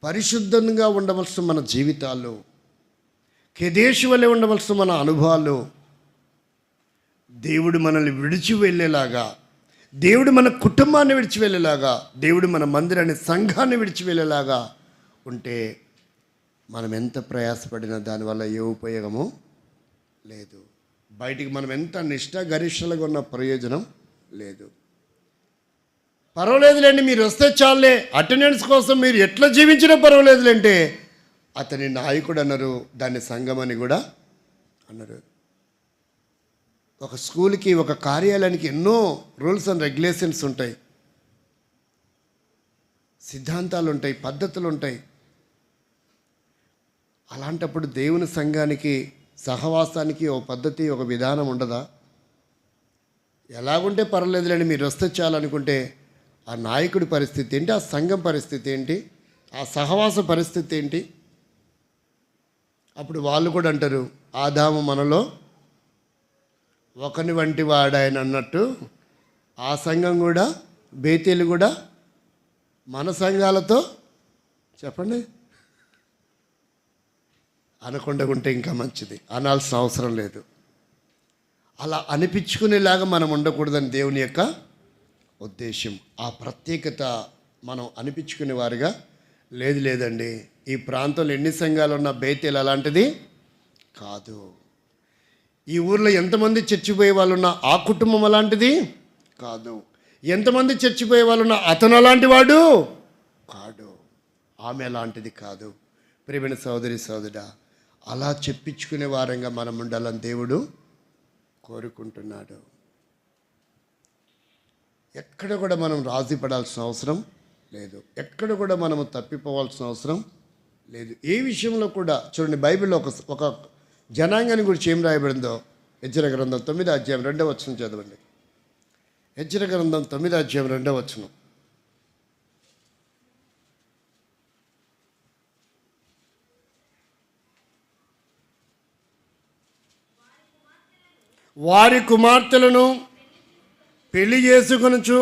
పరిశుద్ధంగా ఉండవలసిన మన జీవితాలు, కెదేషు వలె ఉండవలసిన మన అనుభవాలు, దేవుడు మనల్ని విడిచి వెళ్ళేలాగా, దేవుడు మన కుటుంబాన్ని విడిచి వెళ్ళేలాగా, దేవుడు మన మందిరాన్ని సంఘాన్ని విడిచి వెళ్ళేలాగా ఉంటే మనం ఎంత ప్రయాసపడినా దానివల్ల ఏ ఉపయోగము లేదు. బయటికి మనం ఎంత నిష్ఠ గరిష్టలుగా ఉన్న ప్రయోజనం లేదు. పర్వాలేదులేండి, మీరు వస్తే చాలే, అటెండెన్స్ కోసం మీరు ఎట్లా జీవించినా పర్వాలేదులేంటే అతని నాయకుడు అన్నారు, దాన్ని సంఘం అని కూడా అన్నారు. ఒక స్కూల్కి, ఒక కార్యాలయానికి ఎన్నో రూల్స్ అండ్ రెగ్యులేషన్స్ ఉంటాయి, సిద్ధాంతాలు ఉంటాయి, పద్ధతులు ఉంటాయి. అలాంటప్పుడు దేవుని సంఘానికి, సహవాసానికి ఒక పద్ధతి, ఒక విధానం ఉండదా? ఎలాగుంటే పర్వాలేదులేండి, మీరు వస్తే చాలనుకుంటే ఆ నాయకుడి పరిస్థితి ఏంటి? ఆ సంఘం పరిస్థితి ఏంటి? ఆ సహవాస పరిస్థితి ఏంటి? అప్పుడు వాళ్ళు కూడా అంటారు, ఆదాము మనలో ఒకని వంటి వాడాయన అన్నట్టు ఆ సంఘం కూడా, బేతేలు కూడా మన సంఘాలతో చెప్పండి అనకుండా ఉంటే ఇంకా మంచిది. అనాల్సిన అవసరం లేదు. అలా అనిపించుకునేలాగా మనం ఉండకూడదని దేవుని యొక్క ఉద్దేశం. ఆ ప్రత్యేకత మనం అనిపించుకునే వారుగా లేదండి, ఈ ప్రాంతంలో ఎన్ని సంఘాలు ఉన్న బేతేల్ అలాంటిది కాదు. ఈ ఊర్లో ఎంతమంది చచ్చిపోయే వాళ్ళు ఉన్నా ఆ కుటుంబం అలాంటిది కాదు. ఎంతమంది చచ్చిపోయే వాళ్ళు ఉన్నా అతను అలాంటి వాడు కాడు, ఆమె అలాంటిది కాదు. ప్రియమైన సోదరి సోదరుడా, అలా చెప్పించుకునే వారంగా మనం ఉండాలని దేవుడు కోరుకుంటున్నాడు. ఎక్కడ కూడా మనం రాజీ పడాల్సిన అవసరం లేదు, ఎక్కడ కూడా మనము తప్పిపోవాల్సిన అవసరం లేదు. ఏ విషయంలో కూడా చూడండి, బైబిల్లో ఒక జనాంగాన్ని గురించి ఏం రాయబడిందో హెజ్రా గ్రంథం 9వ అధ్యాయం 2వ వచనం చదవండి. హెజ్రా గ్రంథం 9వ అధ్యాయం 2వ వచనం. వారి కుమార్తెలను పెళ్లి చేసుకొనుచు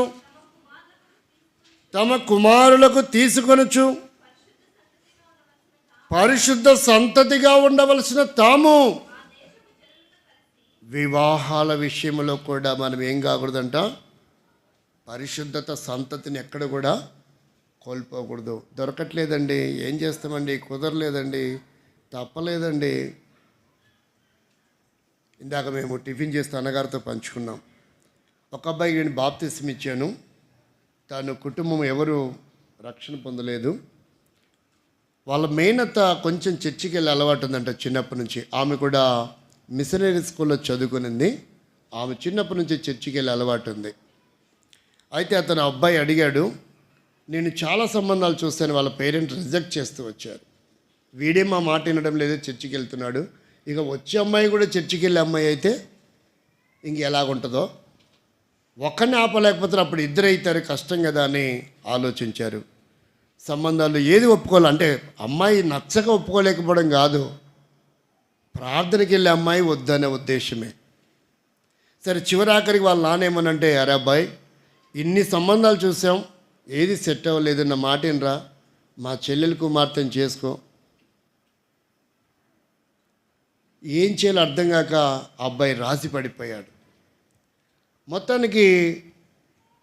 తమ కుమారులకు తీసుకొనుచు పరిశుద్ధ సంతతిగా ఉండవలసిన తాము. వివాహాల విషయంలో కూడా మనం ఏం కాకూడదంట, పరిశుద్ధత సంతతిని ఎక్కడ కూడా కోల్పోకూడదు. దొరకట్లేదండి, ఏం చేస్తామండి, కుదరలేదండి, తప్పలేదండి. ఇందాక మేము టిఫిన్ చేస్తే అన్నగారితో పంచుకున్నాం. ఒక అబ్బాయికి నేను బాప్తిస్మం ఇచ్చాను, తను కుటుంబం ఎవరు రక్షణ పొందలేదు. వాళ్ళ మేనత్త కొంచెం చర్చికి వెళ్ళి అలవాటు ఉందంట చిన్నప్పటి నుంచి. ఆమె కూడా మిషనరీ స్కూల్లో చదువుకునింది. ఆమె చిన్నప్పటి నుంచి చర్చికి వెళ్ళి అలవాటు ఉంది. అయితే అతను అబ్బాయి అడిగాడు, నేను చాలా సంబంధాలు చూస్తాను, వాళ్ళ పేరెంట్స్ రిజెక్ట్ చేస్తూ వచ్చారు, వీడే మా మాట వినడం లేదు, చర్చికి వెళ్తున్నాడు. ఇక వచ్చే అమ్మాయి కూడా చర్చికి వెళ్ళే అమ్మాయి అయితే ఇంక ఎలాగుంటుందో, ఒక్కరిని ఆపలేకపోతే అప్పుడు ఇద్దరు అవుతారు, కష్టం కదా అని ఆలోచించారు. సంబంధాలు ఏది ఒప్పుకోవాలంటే అమ్మాయి నచ్చక ఒప్పుకోలేకపోవడం కాదు, ప్రార్థనకి వెళ్ళే అమ్మాయి వద్దనే ఉద్దేశమే. సరే చివరాఖరికి వాళ్ళ నానేమనంటే, అరే అబ్బాయి ఇన్ని సంబంధాలు చూసాం, ఏది సెట్ అవ్వలేదు, నా మాట ఏంట్రా, మా చెల్లెలు కుమార్తెను చేసుకో. ఏం చేయాలో అర్థం కాక అబ్బాయి రాసి పడిపోయాడు. మొత్తానికి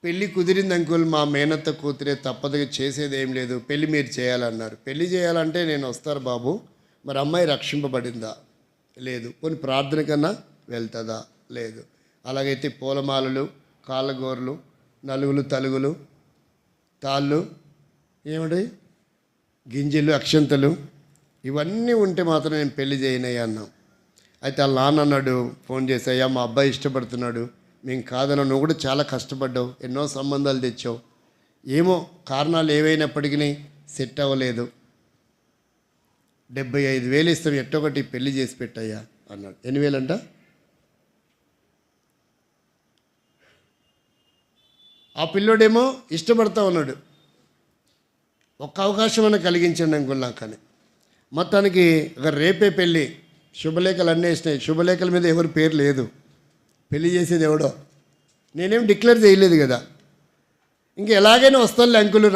పెళ్ళి కుదిరింది అంకుల్, మా మేనత్త కూతురే, తప్పదుగా చేసేది ఏం లేదు, పెళ్ళి మీరు చేయాలన్నారు. పెళ్ళి చేయాలంటే నేను వస్తారు బాబు, మరి అమ్మాయి రక్షింపబడిందా? లేదు. కొన్ని ప్రార్థన కన్నా వెళ్తుందా? లేదు. అలాగైతే పూలమాలలు, కాళ్ళగోర్లు, నలుగులు, తలుగులు, తాళ్ళు, ఏమిటి గింజలు, అక్షంతలు ఇవన్నీ ఉంటే మాత్రం నేను పెళ్లి చేయనయ్యా అన్నాం. అయితే వాళ్ళ నాన్న అన్నాడు, ఫోన్ చేసి, అయ్యా మా అబ్బాయి ఇష్టపడుతున్నాడు, మేము కాదన్నా, నువ్వు కూడా చాలా కష్టపడ్డావు, ఎన్నో సంబంధాలు తెచ్చావు, ఏమో కారణాలు ఏవైనప్పటికీ సెట్ అవ్వలేదు, 75,000 ఇస్తాం, ఎట్టొకటి పెళ్లి చేసి పెట్టయ్యా అన్నాడు. 8,000 అంట. ఆ పిల్లోడేమో ఇష్టపడతా ఉన్నాడు, ఒక్క అవకాశం అని కలిగించండి అంకుల్ నాకు అని. మొత్తానికి ఒక రేపే పెళ్ళి, శుభలేఖలు అన్నీ వేసినాయి, శుభలేఖల మీద ఎవరి పేరు లేదు, పెళ్లి చేసేది ఎవడో, నేనేం డిక్లేర్ చేయలేదు కదా, ఇంక ఎలాగైనా వస్తానులే అంకులు,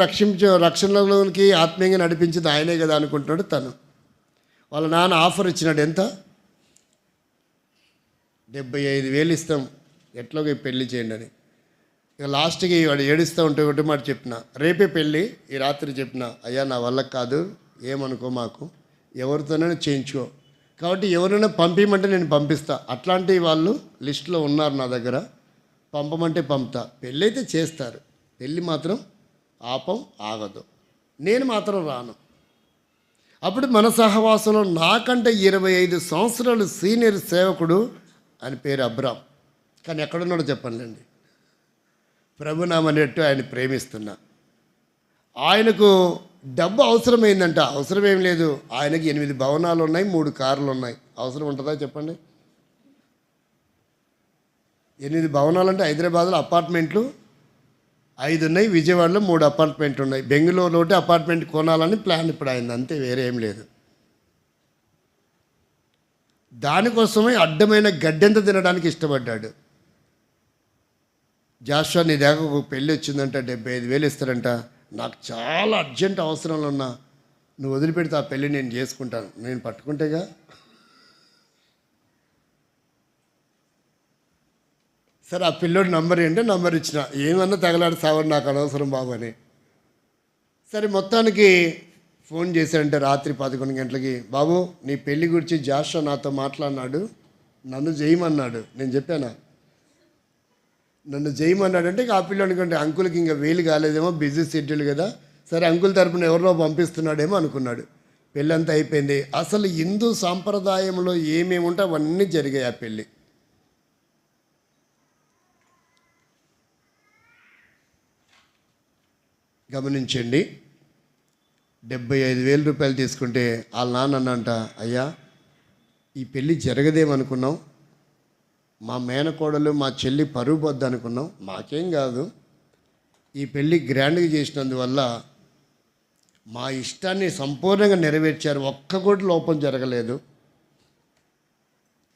రక్షణలోకి ఆత్మీయంగా నడిపించింది ఆయనే కదా అనుకుంటున్నాడు తను. వాళ్ళ నాన్న ఆఫర్ ఇచ్చినాడు, ఎంత? 75,000 ఇస్తాం, ఎట్లాగో పెళ్ళి చేయండి అని. ఇక లాస్ట్కి వాడు ఏడుస్తూ ఉంటే ఒకటి మాట చెప్పిన, రేపే పెళ్ళి, ఈ రాత్రి చెప్పిన, అయ్యా నా వల్ల కాదు, ఏమనుకో మాకు, ఎవరితోనైనా చేయించుకో, కాబట్టి ఎవరైనా పంపించమంటే నేను పంపిస్తా, అట్లాంటి వాళ్ళు లిస్టులో ఉన్నారు నా దగ్గర, పంపమంటే పంపుతా, పెళ్ళి అయితే చేస్తారు, పెళ్ళి మాత్రం ఆగదు, నేను మాత్రం రాను. అప్పుడు మన సహవాసంలో నాకంటే 25 సంవత్సరాలు సీనియర్ సేవకుడు, ఆయన పేరు అబ్రామ్, కానీ ఎక్కడున్నాడో చెప్పండి, ప్రభునామనేట్టు ఆయన ప్రేమిస్తున్నా. ఆయనకు డబ్బు అవసరమైందంట, అవసరం ఏం లేదు, ఆయనకి 8 భవనాలు ఉన్నాయి, 3 కార్లు ఉన్నాయి, అవసరం ఉంటుందా చెప్పండి? 8 భవనాలు అంటే హైదరాబాద్లో అపార్ట్మెంట్లు 5 ఉన్నాయి, విజయవాడలో 3 అపార్ట్మెంట్లు ఉన్నాయి, బెంగళూరులో ఒకటి అపార్ట్మెంట్ కొనాలని ప్లాన్ ఇప్పుడు అయింది, అంతే, వేరే ఏం లేదు. దానికోసమే అడ్డమైన గడ్డెంత తినడానికి ఇష్టపడ్డాడు. జాషువా నీ దగ్గర ఒక పెళ్ళి వచ్చిందంట, 75,000 ఇస్తారంట, నాకు చాలా అర్జెంట్ అవసరంలో ఉన్నా, నువ్వు వదిలిపెడితే ఆ పెళ్ళి నేను చేసుకుంటాను, నేను పట్టుకుంటేగా. సరే ఆ పిల్లోడి నంబర్ ఏంటంటే నంబర్ ఇచ్చిన, ఏమన్నా తగలాడు సావని, నాకు అనవసరం బాబు అని. సరే మొత్తానికి ఫోన్ చేశాడంటే రాత్రి 11 గంటలకి, బాబు నీ పెళ్లి గురించి జాషువా నాతో మాట్లాడినాడు, నన్ను చేయమన్నాడు. నేను చెప్పానా? నన్ను చేయమన్నాడంటే ఇక ఆ పిల్లలు అనుకుంటే అంకుల్కి ఇంకా వేలు కాలేదేమో, బిజీ షెడ్యూల్ కదా, సరే అంకుల్ తరపున ఎవరినో పంపిస్తున్నాడేమో అనుకున్నాడు. పెళ్ళంతా అయిపోయింది. అసలు హిందూ సాంప్రదాయంలో ఏమేమి ఉంటే అవన్నీ జరిగాయి ఆ పెళ్ళి. గమనించండి. 75,000 రూపాయలు తీసుకుంటే వాళ్ళ నాన్న అన్నంట, అయ్యా ఈ పెళ్ళి జరగదేమనుకున్నాం, మా మేనకోడలు మా చెల్లి పరువు పొద్దు అనుకున్నాం, మాకేం కాదు, ఈ పెళ్ళి గ్రాండ్గా చేసినందువల్ల మా ఇష్టాన్ని సంపూర్ణంగా నెరవేర్చారు, ఒక్క కోటి లోపం జరగలేదు,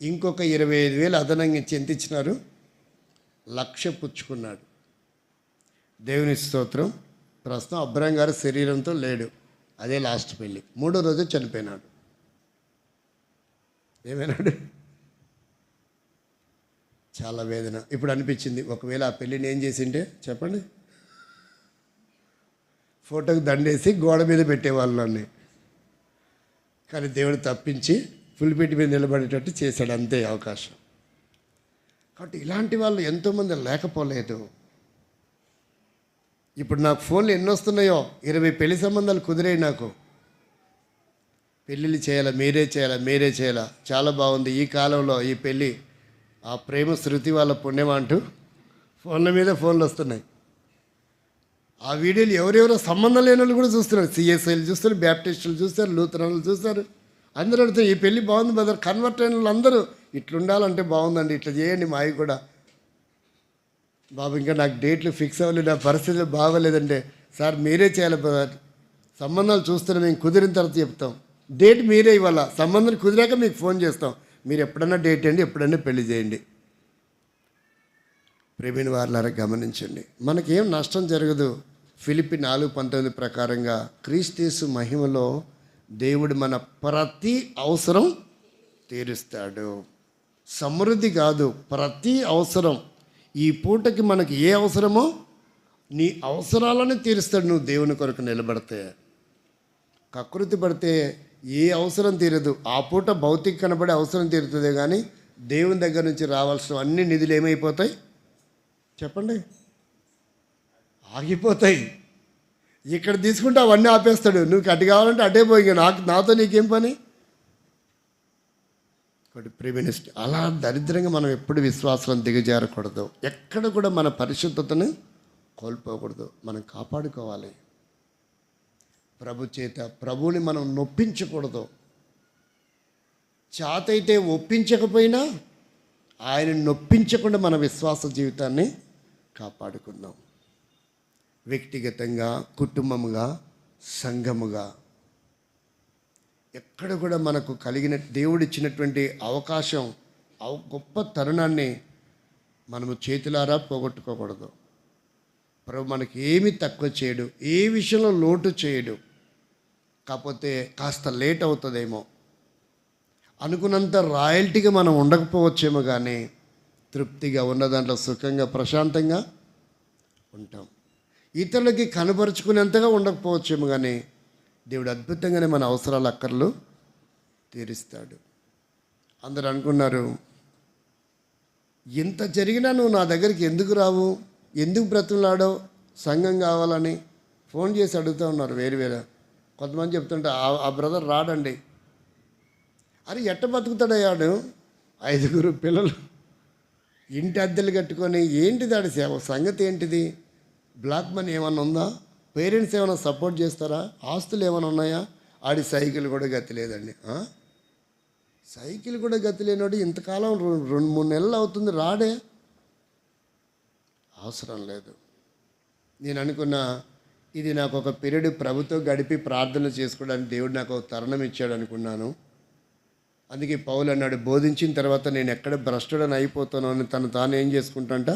ఇంకొక 25,000 అదనంగా ఎంత ఇచ్చినారు, 1,00,000 పుచ్చుకున్నాడు. దేవుని స్తోత్రం. ప్రస్తుతం అబ్రహం గారు శరీరంతో లేడు, అదే లాస్ట్ పెళ్ళి. 3వ రోజు చనిపోయినాడు. ఏమైనాడు? చాలా వేదన. ఇప్పుడు అనిపించింది, ఒకవేళ ఆ పెళ్ళిని ఏం చేసింటే చెప్పండి, ఫోటోకి దండేసి గోడ మీద పెట్టేవాళ్ళు అన్నీ. కానీ దేవుడు తప్పించి పులిపెట్టి మీద నిలబడేటట్టు చేశాడు, అంతే అవకాశం. కాబట్టి ఇలాంటి వాళ్ళు ఎంతోమంది లేకపోలేదు. ఇప్పుడు నాకు ఫోన్లు ఎన్ని వస్తున్నాయో, 20 పెళ్లి సంబంధాలు కుదిరాయి నాకు. పెళ్ళిళ్ళు చేయాలా, మీరే చేయాలా, చాలా బాగుంది ఈ కాలంలో ఈ పెళ్ళి, ఆ ప్రేమ శృతి వాళ్ళ పుణ్యం అంటూ ఫోన్ల మీద ఫోన్లు వస్తున్నాయి. ఆ వీడియోలు ఎవరెవరో సంబంధం లేని వాళ్ళు కూడా చూస్తున్నారు. సిఎస్ఐలు చూస్తారు, బ్యాప్టిస్టులు చూస్తారు, లూథరన్లు చూస్తారు. అందరూ అడుగుతారు, ఈ పెళ్ళి బాగుంది బ్రదర్, కన్వర్ట్ అయిన వాళ్ళు అందరూ ఇట్లుండాలంటే బాగుందండి, ఇట్లా చేయండి మావి కూడా. బాబు ఇంకా నాకు డేట్లు ఫిక్స్ అవ్వలేదు, నా పరిస్థితులు బాగోలేదంటే, సార్ మీరే చేయాలి బ్రదర్, సంబంధాలు చూస్తున్నాం, మేము కుదిరిన తర్వాత చెప్తాం, డేట్ మీరే ఇవ్వాలా, సంబంధం కుదిరాక మీకు ఫోన్ చేస్తాం, మీరు ఎప్పుడన్నా డేట్ అండి, ఎప్పుడన్నా పెళ్లి చేయండి. ప్రేమిని వారులారా గమనించండి, మనకేం నష్టం జరగదు. ఫిలిప్పి 4:19 ప్రకారంగా క్రీస్తు మహిమలో దేవుడు మన ప్రతి అవసరం తీరుస్తాడు. సమృద్ధి కాదు, ప్రతి అవసరం. ఈ పూటకి మనకి ఏ అవసరమో నీ అవసరాలను తీరుస్తాడు, నువ్వు దేవుని కొరకు నిలబడితే. కకృతి పడితే ఏ అవసరం తీరదు. ఆ పూట భౌతిక కనబడే అవసరం తీరుతుంది, కానీ దేవుని దగ్గర నుంచి రావాల్సిన అన్ని నిధులు ఏమైపోతాయి చెప్పండి, ఆగిపోతాయి. ఇక్కడ తీసుకుంటే అవన్నీ ఆపేస్తాడు. నువ్వు అటు కావాలంటే అటే పోయి, నాతో నీకేం పని. ఒకటి ప్రిమినిస్ట్. అలా దరిద్రంగా మనం ఎప్పుడు విశ్వాసం దిగజారకూడదు. ఎక్కడ కూడా మన పరిశుద్ధతను కోల్పోకూడదు. మనం కాపాడుకోవాలి. ప్రభు చేత ప్రభువుని మనం నొప్పించకూడదు. చేతైతే ఒప్పించకపోయినా ఆయన నొప్పించకుండా మన విశ్వాస జీవితాన్ని కాపాడుకుందాం. వ్యక్తిగతంగా, కుటుంబముగా, సంఘముగా ఎక్కడ కూడా మనకు కలిగిన దేవుడిచ్చినటువంటి అవకాశం, గొప్ప తరుణాన్ని మనము చేతులారా పోగొట్టుకోకూడదు. ప్రభు మనకి ఏమి తక్కువ చేయడు, ఏ విషయంలో లోటు చేయడు. కాకపోతే కాస్త లేట్ అవుతుందేమో, అనుకున్నంత రాయల్టీగా మనం ఉండకపోవచ్చేమో, కానీ తృప్తిగా ఉన్న దాంట్లో సుఖంగా ప్రశాంతంగా ఉంటాం. ఇతరులకి కనపరుచుకునేంతగా ఉండకపోవచ్చేమో, కానీ దేవుడు అద్భుతంగానే మన అవసరాలు అక్కర్లు తీరుస్తాడు. అందరూ అనుకున్నారు, ఇంత జరిగినా నువ్వు నా దగ్గరికి ఎందుకు రావు, ఎందుకు బ్రతులాడో, సంఘం కావాలని ఫోన్ చేసి అడుగుతూ ఉన్నారు వేరు. కొంతమంది చెప్తుంటే ఆ బ్రదర్ రాడండి. అరే ఎట్ట బతుకుతాడయ్యాడు, 5 పిల్లలు, ఇంటి అద్దెలు కట్టుకొని, ఏంటిది ఆడి సేవ సంగతి ఏంటిది, బ్లాక్ మనీ ఏమన్నా ఉందా, పేరెంట్స్ ఏమైనా సపోర్ట్ చేస్తారా, ఆస్తులు ఏమైనా ఉన్నాయా, ఆడి సైకిల్ కూడా గతి లేదండి. సైకిల్ కూడా గతి లేనివాడు ఇంతకాలం 2-3 నెలలు అవుతుంది రాడే. అవసరం లేదు. నేను అనుకున్నా, ఇది నాకు ఒక పీరియడ్ ప్రభుత్వం గడిపి ప్రార్థనలు చేసుకోవడానికి దేవుడు నాకు ఒక తరుణం ఇచ్చాడు అనుకున్నాను. అందుకే పౌలు అన్నాడు, బోధించిన తర్వాత నేను ఎక్కడ భ్రష్టుడని అయిపోతానో అని తాను ఏం చేసుకుంటాంట,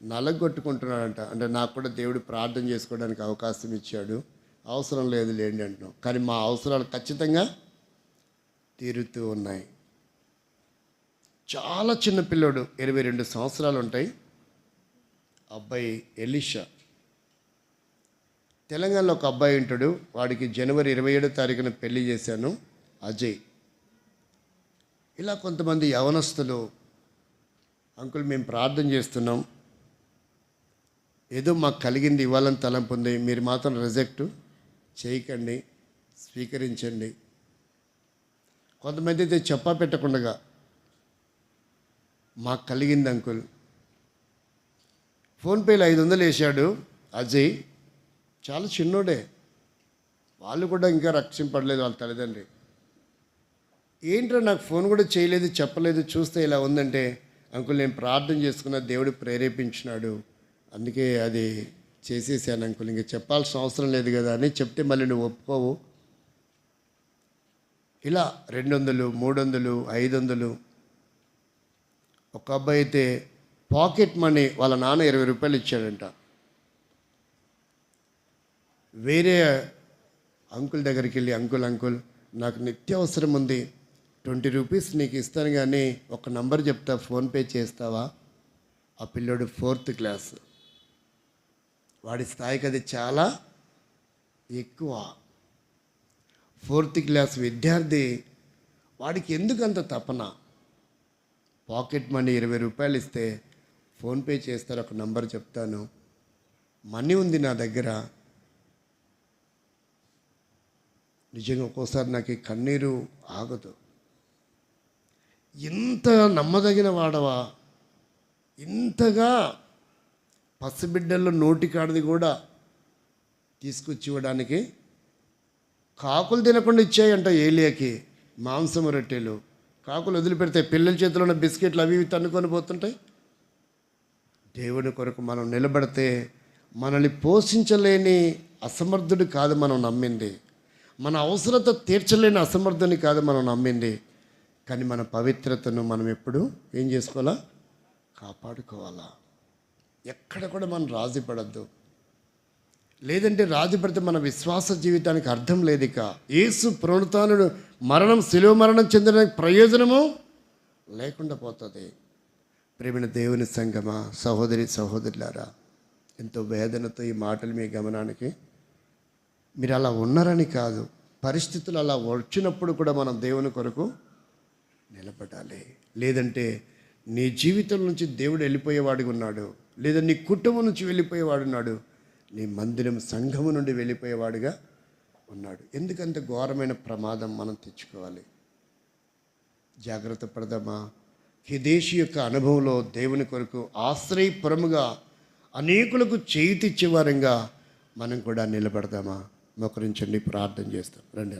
నలగొట్టుకుంటున్నాడంట. అంటే నాకు కూడా దేవుడు ప్రార్థన చేసుకోవడానికి అవకాశం ఇచ్చాడు, అవసరం లేదు లేండి అంటున్నాం. కానీ మా అవసరాలు ఖచ్చితంగా తీరుతూ ఉన్నాయి. చాలా చిన్న పిల్లోడు, 22 సంవత్సరాలు ఉంటాయి. అబ్బాయి ఎలీషా తెలంగాణలో ఒక అబ్బాయి ఉంటాడు, వాడికి జనవరి 27వ తారీఖున పెళ్లి చేశాను, అజయ్. ఇలా కొంతమంది యవనస్తులు, అంకుల్ మేము ప్రార్థన చేస్తున్నాం, ఏదో మాకు కలిగింది ఇవ్వాలని తలంపు ఉంది, మీరు మాత్రం రిజెక్ట్ చేయకండి, స్వీకరించండి. కొంతమంది అయితే చెప్పా పెట్టకుండా మాకు కలిగింది అంకుల్, ఫోన్పేలో 500 వేసాడు అజయ్, చాలా చిన్నోడే, వాళ్ళు కూడా ఇంకా రక్షింపడలేదు వాళ్ళ తల్లిదండ్రి. ఏంట్రా నాకు ఫోన్ కూడా చేయలేదు, చెప్పలేదు, చూస్తే ఇలా ఉందంటే, అంకుల్ నేను ప్రార్థన చేసుకున్న, దేవుడు ప్రేరేపించినాడు, అందుకే అది చేసేసాను అంకుల్, ఇంక చెప్పాల్సిన అవసరం లేదు కదా అని చెప్తే మళ్ళీ నువ్వు ఒప్పుకోవు. ఇలా 200, 300, 500. ఒక అబ్బాయి అయితే పాకెట్ మనీ వాళ్ళ నాన్న 20 రూపాయలు ఇచ్చాడంట. వేరే అంకుల్ దగ్గరికి వెళ్ళి, అంకుల్ నాకు నిత్యావసరం ఉంది, 20 రూపీస్ నీకు ఇస్తాను కానీ ఒక నంబర్ చెప్తా, ఫోన్పే చేస్తావా? ఆ పిల్లోడు 4th క్లాస్, వాడి స్థాయికి అది చాలా ఎక్కువ. 4th క్లాస్ విద్యార్థి, వాడికి ఎందుకంత తపన? పాకెట్ మనీ 20 రూపాయలు ఇస్తే ఫోన్పే చేస్తారు, ఒక నంబర్ చెప్తాను, మనీ ఉంది నా దగ్గర. నిజంగా ఒక్కోసారి నాకు ఈ కన్నీరు ఆగదు. ఇంత నమ్మదగిన వాడవా, ఇంతగా పసిబిడ్డల్లో నోటికాడిది కూడా తీసుకొచ్చి ఇవ్వడానికి. కాకులు తినకుండా ఇచ్చాయంట ఏలియాకి మాంసము రొట్టెలు. కాకులు వదిలిపెడితే పిల్లల చేతిలో ఉన్న బిస్కెట్లు అవి ఇవి తన్నుకొని పోతుంటాయి. దేవుని కొరకు మనం నిలబడితే మనల్ని పోషించలేని అసమర్థుడు కాదు మనం నమ్మింది, మన అవసరత తీర్చలేని అసమర్థుని కాదు మనం నమ్మింది. కానీ మన పవిత్రతను మనం ఎప్పుడు ఏం చేసుకోవాలా? కాపాడుకోవాలా. ఎక్కడ కూడా మనం రాజీ పడద్దు. లేదంటే రాజీ పడితే మన విశ్వాస జీవితానికి అర్థం లేదు. ఇక యేసు పునరుత్థానుడు మరణం, శిలువ మరణం చెందడానికి ప్రయోజనము లేకుండా పోతుంది. ప్రేమైన దేవుని సంగమా, సహోదరి సహోదరులారా, ఎంతో వేదనతో ఈ మాటలు మీ గమనానికి. మీరు అలా ఉన్నారని కాదు, పరిస్థితులు అలా వచ్చినప్పుడు కూడా మనం దేవుని కొరకు నిలబడాలి. లేదంటే నీ జీవితం నుంచి దేవుడు వెళ్ళిపోయేవాడిగా ఉన్నాడు, లేదా నీ కుటుంబం నుంచి వెళ్ళిపోయేవాడు ఉన్నాడు, నీ మందిరం సంఘము నుండి వెళ్ళిపోయేవాడుగా ఉన్నాడు. ఎందుకంత ఘోరమైన ప్రమాదం మనం తెచ్చుకోవాలి? జాగ్రత్త పడదామా? హిదేషి యొక్క అనుభవంలో దేవుని కొరకు ఆశ్రయపురముగా అనేకులకు చేతిచ్చేవారంగా మనం కూడా నిలబడదామా? మోకరించండి, ప్రార్థన చేస్తాం. రండి.